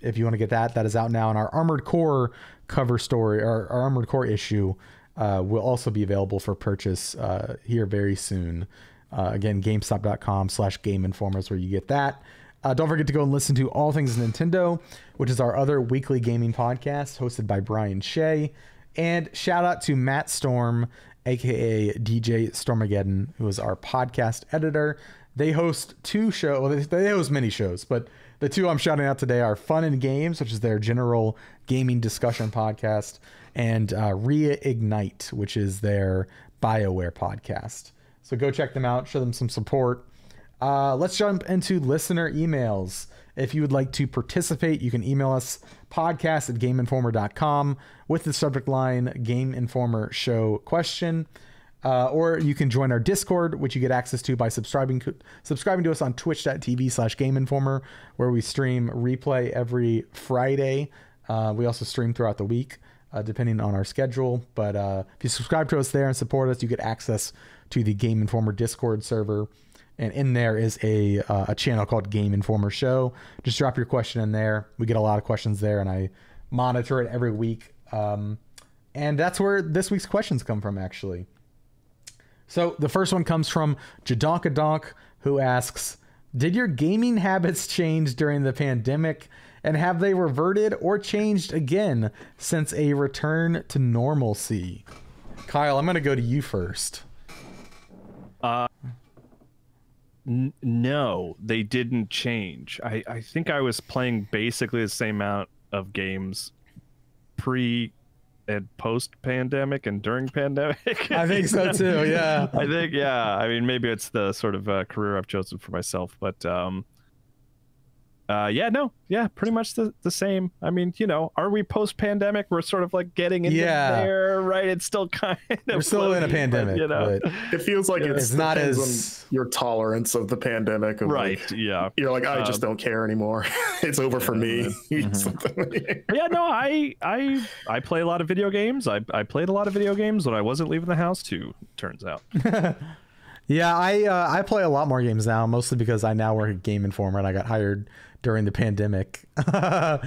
If you want to get that is out now. And our Armored Core cover story, our Armored Core issue, will also be available for purchase here very soon. Again, GameStop.com/GameInformer is where you get that. Don't forget to go and listen to All Things Nintendo, which is our other weekly gaming podcast hosted by Brian Shea. And shout out to Matt Storm, aka DJ Stormageddon, who is our podcast editor. They host two shows. Well, they host many shows, but the two I'm shouting out today are Fun and Games, which is their general gaming discussion podcast, and Reignite, which is their BioWare podcast. So go check them out, show them some support. Let's jump into listener emails. If you would like to participate, you can email us podcast@gameinformer.com with the subject line Game Informer Show question. Or you can join our Discord, which you get access to by subscribing to us on twitch.tv/GameInformer, where we stream replay every Friday. We also stream throughout the week, depending on our schedule. But if you subscribe to us there and support us, you get access to the Game Informer Discord server. And in there is a channel called Game Informer Show. Just drop your question in there. We get a lot of questions there, and I monitor it every week. And that's where this week's questions come from, actually. So the first one comes from Jadonkadonk, who asks, did your gaming habits change during the pandemic, and have they reverted or changed again since a return to normalcy? Kyle, I'm going to go to you first. No, they didn't change. I think I was playing basically the same amount of games pre and post pandemic and during pandemic. I think so too. Yeah. I think, yeah. I mean, maybe it's the sort of career I've chosen for myself, but pretty much the same. I mean, are we post pandemic? We're sort of like getting into there, right? It's still kind of we're still in a pandemic, but it feels like it's not as your tolerance of the pandemic, right? Like, yeah, you're like, I just don't care anymore. It's over for me. Yeah, no, I play a lot of video games. I played a lot of video games when I wasn't leaving the house too. Turns out. Yeah, I play a lot more games now, mostly because I now work at Game Informer and I got hired during the pandemic. But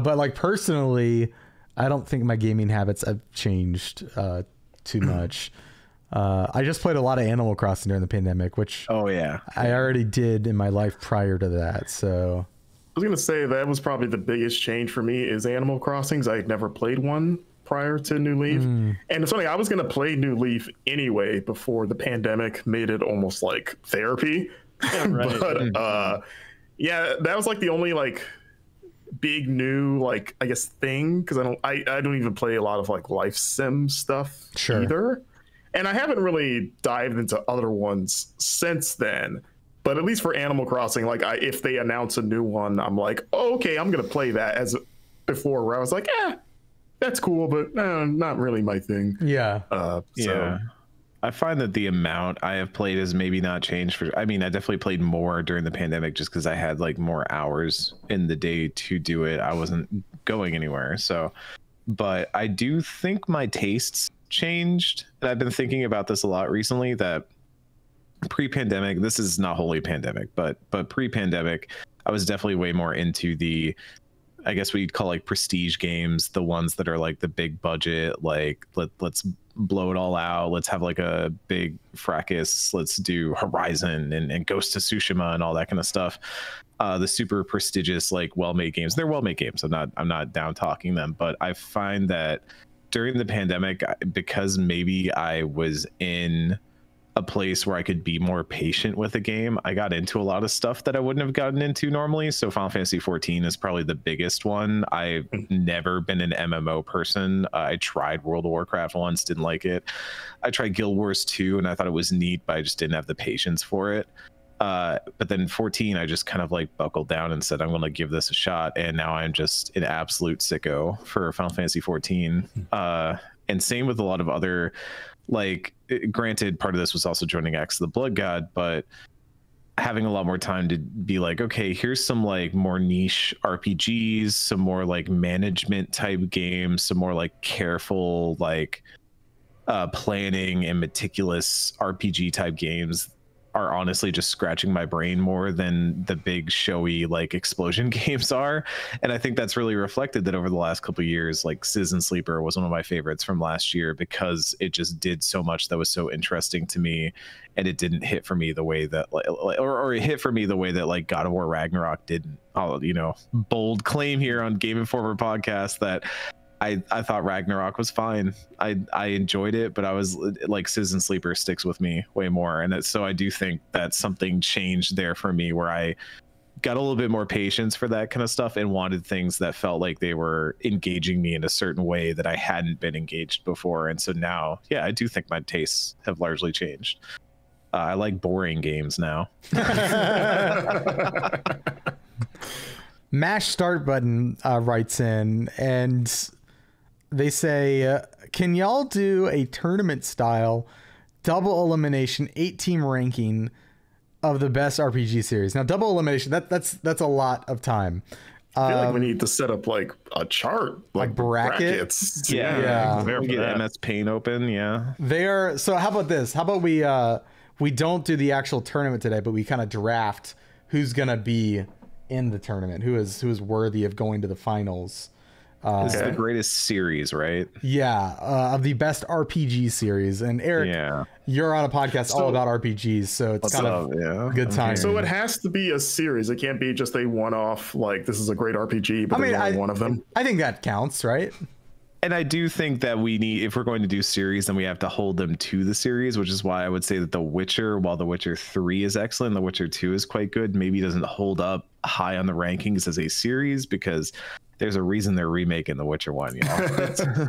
like personally, I don't think my gaming habits have changed too much. I just played a lot of Animal Crossing during the pandemic, which I already did in my life prior to that. So I was gonna say that was probably the biggest change for me is Animal Crossings. I had never played one prior to New Leaf, and it's funny, I was gonna play New Leaf anyway before the pandemic made it almost like therapy. But yeah, that was like the only like big new like I guess thing, because I don't even play a lot of like life sim stuff either, and I haven't really dived into other ones since then. But at least for Animal Crossing, like if they announce a new one, I'm like, oh, okay, I'm gonna play that. As before, where I was like, that's cool, but not really my thing. Yeah. I find that the amount I have played has maybe not changed. I definitely played more during the pandemic just because I had like more hours in the day to do it. I wasn't going anywhere. So, but I do think my tastes changed. And I've been thinking about this a lot recently, that pre-pandemic, this is not wholly pandemic, but pre-pandemic, I was definitely way more into the, I guess what you'd call like prestige games, the ones that are like the big budget, like let's blow it all out, let's have like a big fracas, let's do Horizon and Ghost of Tsushima and all that kind of stuff. The super prestigious, like well-made games. They're well-made games. I'm not down talking them, but I find that during the pandemic, because maybe I was in a place where I could be more patient with a game, I got into a lot of stuff that I wouldn't have gotten into normally. So Final Fantasy XIV is probably the biggest one. I've never been an MMO person. I tried World of Warcraft once, didn't like it. I tried Guild Wars 2 and I thought it was neat, but I just didn't have the patience for it. But then 14, I just kind of like buckled down and said, I'm going to give this a shot. And now I'm just an absolute sicko for Final Fantasy 14. And same with a lot of other, like, granted, part of this was also joining Axe the Blood God, but having a lot more time to be like, okay, here's some like more niche RPGs, some more like management type games, some more like careful like planning and meticulous RPG type games are honestly just scratching my brain more than the big showy like explosion games are. And I think that's really reflected that over the last couple of years, like Citizen Sleeper was one of my favorites from last year because it just did so much that was so interesting to me, and it didn't hit for me the way that or it hit for me the way that like God of War Ragnarok didn't. I'll, bold claim here on Game Informer podcast that I thought Ragnarok was fine. I enjoyed it, but I was like, Citizen Sleeper sticks with me way more. And so I do think that something changed there for me where I got a little bit more patience for that kind of stuff and wanted things that felt like they were engaging me in a certain way that I hadn't been engaged before. And so now, yeah, I do think my tastes have largely changed. I like boring games now. Mash Start Button writes in and they say, can y'all do a tournament style double elimination 8-team ranking of the best RPG series? Now, double elimination, that's a lot of time. I feel like we need to set up like a chart, like brackets. Yeah. We get MS Paint open. Yeah. So how about this? How about we don't do the actual tournament today, but we kind of draft who's going to be in the tournament, who is worthy of going to the finals. It's the greatest series, right? Yeah, of the best RPG series. And Eric, you're on a podcast all about RPGs, so it's kind of a good time. So it has to be a series. It can't be just a one-off, like, this is a great RPG, but there's only one of them. I think that counts, right? And I do think that we need, if we're going to do series, then we have to hold them to the series, which is why I would say that The Witcher, while The Witcher 3 is excellent, The Witcher 2 is quite good, maybe doesn't hold up high on the rankings as a series because there's a reason they're remaking The Witcher 1, you know.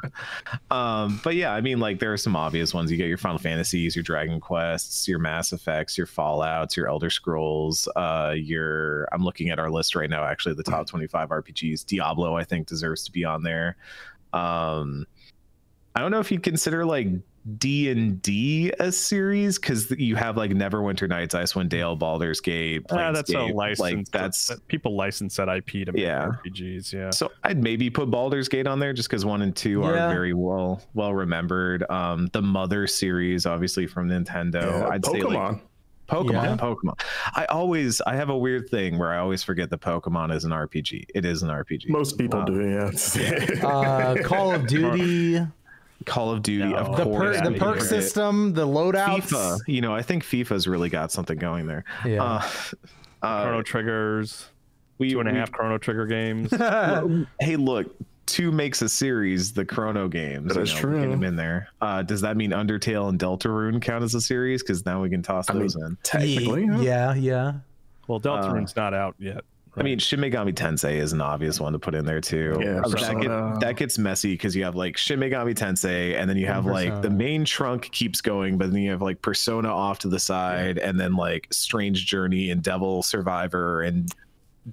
But yeah, I mean, like there are some obvious ones. You get your Final Fantasies, your Dragon Quests, your Mass Effects, your Fallouts, your Elder Scrolls, I'm looking at our list right now, actually, the top 25 RPGs. Diablo, I think, deserves to be on there. I don't know if you'd consider like D&D a series because you have like Neverwinter Nights, Icewind Dale, Baldur's Gate. That's a license. Like that's people license that IP to make RPGs. Yeah. So I'd maybe put Baldur's Gate on there just because 1 and 2 are very well remembered. The Mother series, obviously from Nintendo. I'd say like Pokemon. I have a weird thing where I always forget that Pokemon is an RPG. It is an RPG. Most people do, yeah. Call of Duty. Of course. The perk system, the loadouts. FIFA. You know, I think FIFA's really got something going there. Yeah. Chrono Triggers. 2.5 Chrono Trigger games. Hey, look. 2 makes a series, the Chrono games. That's true. Get them in there. Does that mean Undertale and Deltarune count as a series? Because now we can toss those in. Technically, yeah. Well, Deltarune's not out yet. Right? I mean, Shin Megami Tensei is an obvious one to put in there too. Yeah, that gets messy because you have like Shin Megami Tensei, and then you have like the main trunk keeps going, but then you have like Persona off to the side, and then like Strange Journey and Devil Survivor and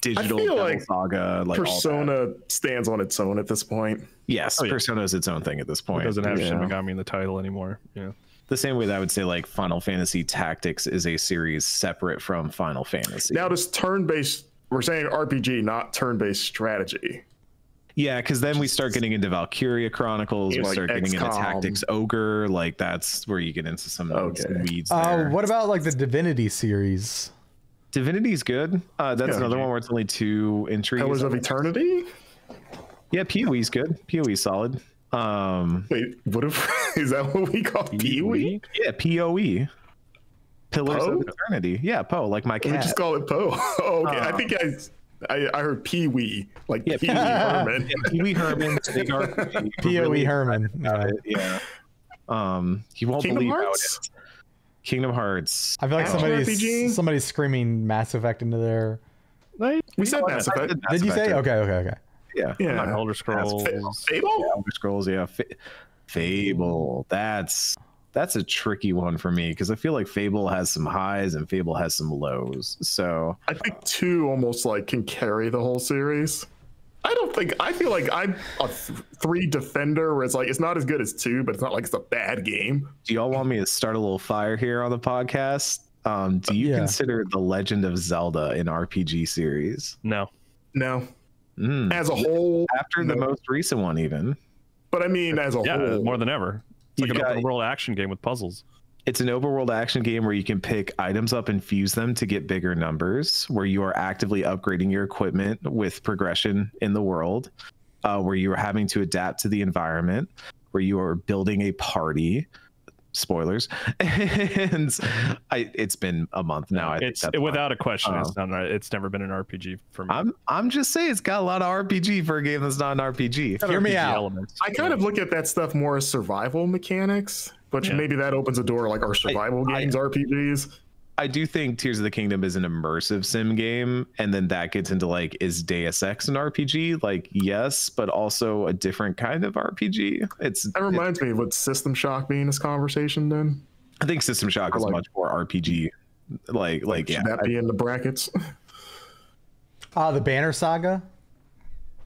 Digital Devil like Saga. Like Persona stands on its own at this point. Yes, Persona is its own thing at this point. It doesn't have Shin Megami in the title anymore. Yeah. The same way that I would say like Final Fantasy Tactics is a series separate from Final Fantasy. Now this turn-based, we're saying RPG, not turn-based strategy. Yeah, because then we start getting into Valkyria Chronicles, we start getting into Tactics Ogre, like that's where you get into some weeds there. What about like the Divinity series? Divinity's good. That's another one where it's only 2 entries. Pillars of Eternity? Yeah, PoE's good. PoE's solid. Wait, is that what we call PoE? Yeah, PoE. Pillars of Eternity. Yeah, Poe, like my cat. We just call it Poe. Oh, okay. I think I heard Pee-wee, like Pee-wee Herman. Pee-wee Herman. P.O.E. Herman. Yeah. You won't believe how it is. Kingdom Hearts. I feel like somebody's screaming Mass Effect into there. We said Mass Effect. Did you say? Okay. Yeah. Elder Scrolls. Fable? Yeah, Elder Scrolls, yeah. Fable. That's a tricky one for me because I feel like Fable has some highs and Fable has some lows. So I think 2 almost like can carry the whole series. I feel like I'm a 3 defender where it's like it's not as good as 2, but it's not like it's a bad game. Do y'all want me to start a little fire here on the podcast? Do you consider The Legend of Zelda an RPG series? No. As a whole, after the most recent one, even. But I mean, as a whole, more than ever. It's like an open world action game with puzzles. It's an overworld action game where you can pick items up and fuse them to get bigger numbers, where you are actively upgrading your equipment with progression in the world, where you are having to adapt to the environment, where you are building a party. Spoilers. And it's been a month now. It's without a question. It's never been an RPG for me. I'm just saying it's got a lot of RPG for a game that's not an RPG. Hear me out. I kind of look at that stuff more as survival mechanics, but maybe that opens a door like our survival games, RPGs. I do think Tears of the Kingdom is an immersive sim game, and then that gets into like, is Deus Ex an RPG? Like, yes, but also a different kind of RPG. That reminds me of what System Shock be in this conversation then. I think System Shock is much more RPG. Like should that be in the brackets? The Banner Saga.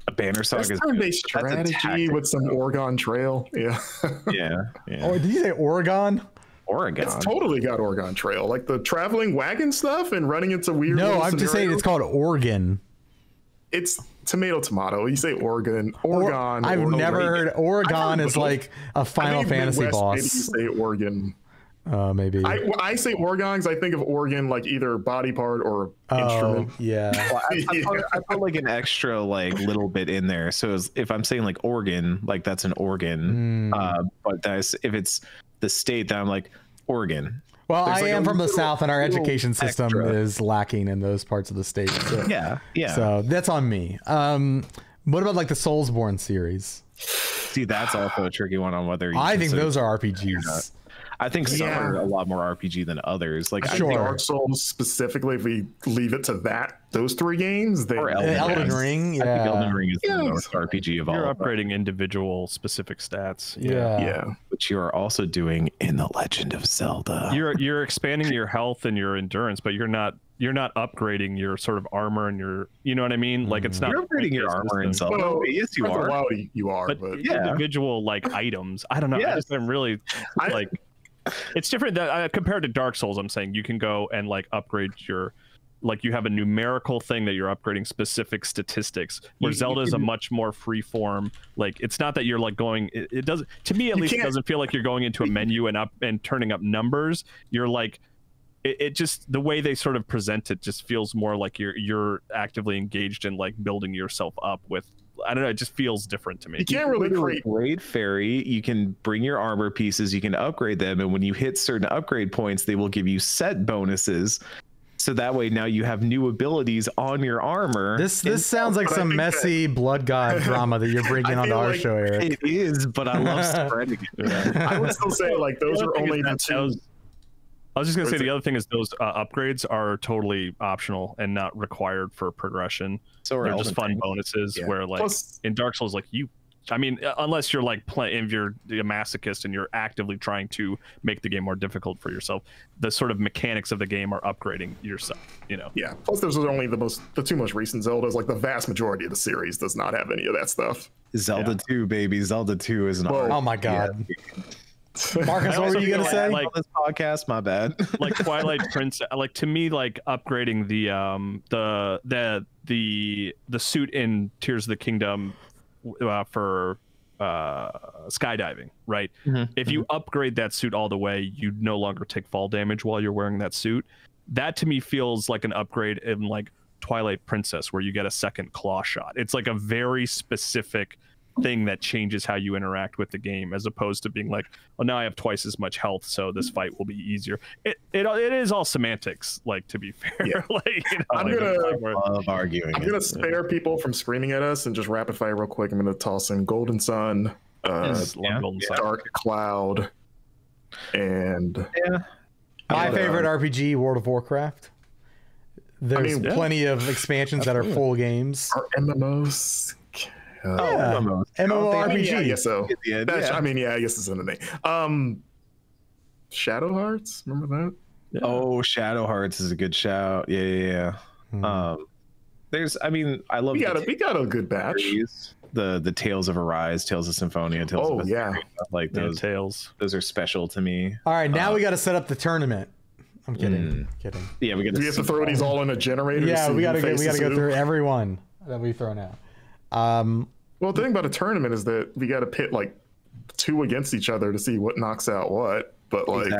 A Banner Saga is turn-based strategy with some Oregon Trail. Yeah. Oh, did you say Oregon? Oregon. It's totally got Oregon Trail, like the traveling wagon stuff and running into weird. No, I'm just saying it's called Oregon. It's tomato. You say Oregon. I've never heard Oregon is like a Final Fantasy boss. Maybe you say Oregon. Maybe. I say Oregon because I think of organ like either body part or instrument. Yeah. Well, I put like an extra like little bit in there. So if I'm saying like organ, like that's an organ. But if it's the state, that I'm like Oregon. Well, I am from the South, and our education system is lacking in those parts of the state. So. Yeah. So that's on me. What about like the Soulsborne series? See, that's also a tricky one on whether I think those are RPGs. I think some are a lot more RPG than others. Like I think Dark Souls specifically, if we leave it to those 3 games, they Elden Ring. I think Elden Ring is the Yeah. most RPG of all. You're of them. upgrading individual specific stats. Yeah. Which you are also doing in The Legend of Zelda. You're expanding your health and your endurance, but you're not upgrading your sort of armor and your, you know what I mean? Like it's not You're upgrading your armor in Zelda. Well, Yes, you Breath of the are. Wild, you are, but individual like items. I don't know. I just am really like. It's different that compared to Dark Souls. I'm saying you can go and like upgrade your, like you have a numerical thing that you're upgrading specific statistics. Where Zelda is a much more free form. Like it's not that you're like going. It doesn't, to me at least, it doesn't feel like you're going into a menu and turning up numbers. You're like, it just, the way they sort of present it just feels more like you're actively engaged in like building yourself up with. I don't know. It just feels different to me. you can't really create. Great fairy. You can bring your armor pieces. You can upgrade them, and when you hit certain upgrade points, they will give you set bonuses. So that way, now you have new abilities on your armor. This sounds like some messy blood god drama that you're bringing onto our show, Eric. It is, but I love spreading it. I would still say like those are only the 2. I was just gonna say the other thing is those upgrades are totally optional and not required for progression. So they're just fun bonuses where like in Dark Souls, like I mean, unless you're like if you're a masochist and you're actively trying to make the game more difficult for yourself, the sort of mechanics of the game are upgrading yourself, you know? Yeah. Plus, those are only the 2 most recent Zeldas. Like the vast majority of the series does not have any of that stuff. Zelda 2, baby. Zelda 2 is an Oh my god. Marcus, what were you gonna say? Like this podcast, my bad. Like Twilight Princess, like to me, like upgrading the suit in Tears of the Kingdom for skydiving, right? If you upgrade that suit all the way, you no longer take fall damage while you're wearing that suit. That to me feels like an upgrade in like Twilight Princess, where you get a second claw shot. It's like a very specific thing that changes how you interact with the game, as opposed to being like, oh, now I have twice as much health, so this fight will be easier. It is all semantics, like, to be fair. Like, you know, I'm love arguing. I'm gonna spare people from screaming at us and just rapid fire real quick. I'm gonna toss in Golden Sun, Dark Cloud, and my favorite RPG, World of Warcraft. There's plenty of expansions that are full games. Are MMOs? MMORPG. Yeah, I guess so. I mean, I guess it's in the name. Shadow Hearts, remember that? Oh, Shadow Hearts is a good shout. Yeah. There's, I mean, I love. We got a good batch. The Tales of Arise, Tales of Symphonia, Tales of yeah, like those tales. Those are special to me. All right, now we got to set up the tournament. I'm kidding. Yeah, we got. Do we have to throw these all in a generator? Yeah, we got to go through every one that we thrown out. Well, the thing about a tournament is that we got to pit like 2 against each other to see what knocks out what. But like,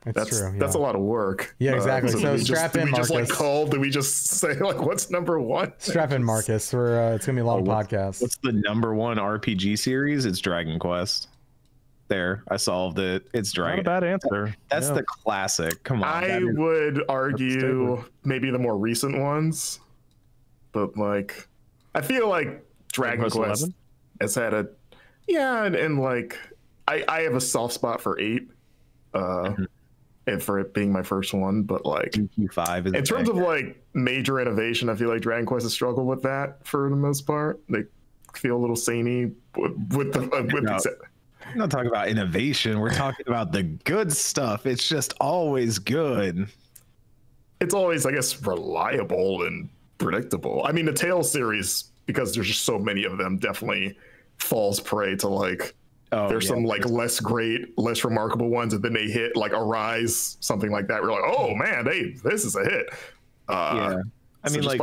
that's true. That's a lot of work. Yeah, exactly. So strap in, Marcus. Do we just say like, what's number 1? Strap in, Marcus. It's gonna be a long podcast. What's the number 1 RPG series? It's Dragon Quest. There, I solved it. It's Dragon. Not a bad answer. That's the classic. Come on. I would argue maybe the more recent ones, but like, I feel like Dragon Quest has had and like I have a soft spot for 8, and for it being my first one, but like Q5 in terms of like major innovation, I feel like Dragon Quest has struggled with that for the most part. They feel a little samey with the. We're not talking about innovation. We're talking about the good stuff. It's just always good. It's always, I guess, reliable and predictable. I mean, the Tales series, because there's just so many of them, definitely falls prey to like there's some like less great, less remarkable ones, and then they hit like Arise, something like that. We're like, oh man, this is a hit. I mean, like,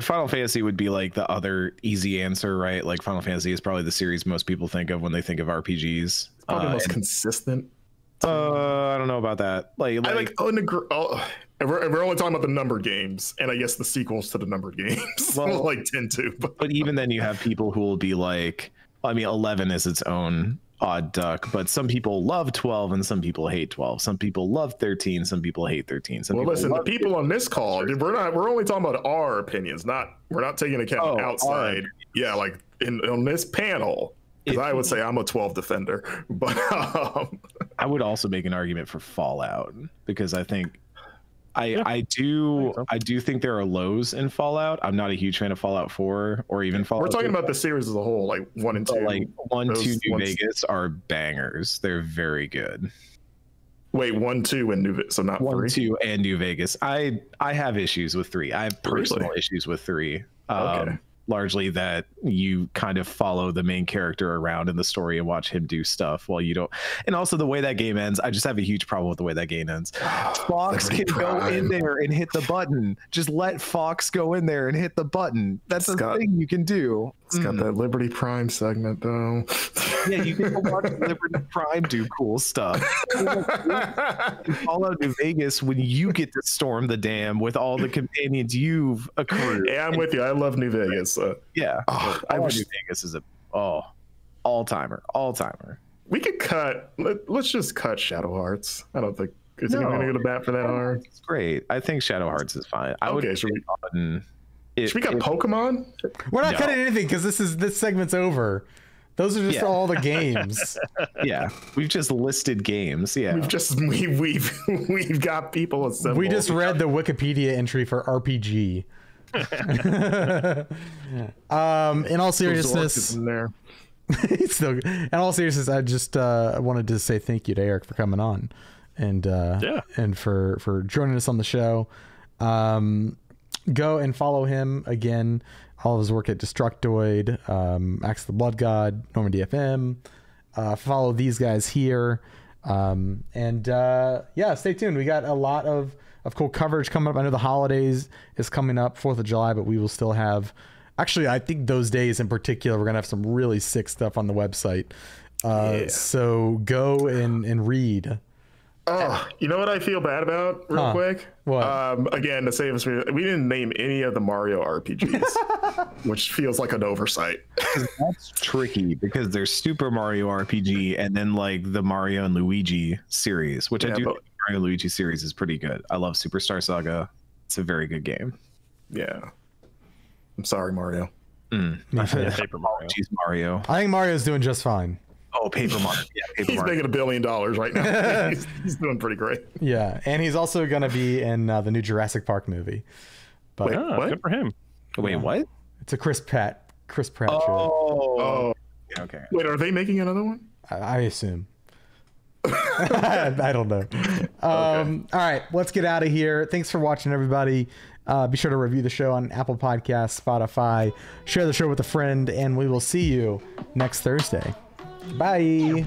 Final Fantasy would be like the other easy answer, right? Like Final Fantasy is probably the series most people think of when they think of RPGs. Probably the most consistent. I don't know about that. We're only talking about the numbered games, and I guess the sequels to the numbered games will like tend to. But even then, you have people who will be like, I mean, 11 is its own odd duck, but some people love 12 and some people hate 12. Some people love 13, some people hate 13. The people on this call, we're only talking about our opinions, we're not taking account outside. Yeah, like on this panel, because I would say I'm a 12 defender, but I would also make an argument for Fallout because I think I do think there are lows in Fallout. I'm not a huge fan of Fallout 4 or even Fallout. We're talking 2. about the series as a whole, like 1 and 2. Like 1, 2, New Vegas are bangers. They're very good. Wait, 1, 2, and New Vegas, so not 1, 3? 2, and New Vegas. I have issues with 3. I have personal issues with 3. Okay. Largely that you kind of follow the main character around in the story and watch him do stuff while you don't. And also the way that game ends, I just have a huge problem with the way that game ends. Fox can go in there and hit the button. Just let Fox go in there and hit the button. That's a thing you can do. It's got that Liberty Prime segment though. Yeah, you can go watch Liberty Prime do cool stuff. In Fallout New Vegas, when you get to storm the dam with all the companions you've accrued. Yeah, I'm with you. I love New Vegas. Yeah, I wish New Vegas is a all timer. We could cut. Let's just cut Shadow Hearts. I don't think is anyone going to go to bat for that hard. It's great. I think Shadow Hearts is fine. Should we cut Pokemon? We're not cutting anything because this segment's over. Those are just all the games. Yeah, we've just listed games. Yeah, we've got people assembled. We just read the Wikipedia entry for RPG. In all seriousness, in all seriousness, I just wanted to say thank you to Eric for coming on, and and for joining us on the show. Go and follow him again. All of his work at Destructoid, Axe of the Blood God, Normandy FM. Follow these guys here. Stay tuned. We got a lot of cool coverage coming up. I know the holidays is coming up, 4th of July, but we will still have... Actually, I think those days in particular, we're going to have some really sick stuff on the website. So go and read. Oh, you know what I feel bad about real quick? What? Again, to save us, we didn't name any of the Mario RPGs, which feels like an oversight. That's tricky because there's Super Mario RPG and then like the Mario and Luigi series, which I do think the Mario and Luigi series is pretty good. I love Superstar Saga. It's a very good game. Yeah. I'm sorry, Mario. Paper Mario. Jeez, Mario. I think Mario's doing just fine. Oh, Paper Mario. Yeah, he's making $1 billion right now. he's doing pretty great. Yeah, and he's also going to be in the new Jurassic Park movie. But wait, what? Good for him. Wait, what? It's a Chris Pratt show. Oh. Okay. Wait, are they making another one? I assume. I don't know. All right, let's get out of here. Thanks for watching, everybody. Be sure to review the show on Apple Podcasts, Spotify, share the show with a friend, and we will see you next Thursday. Bye.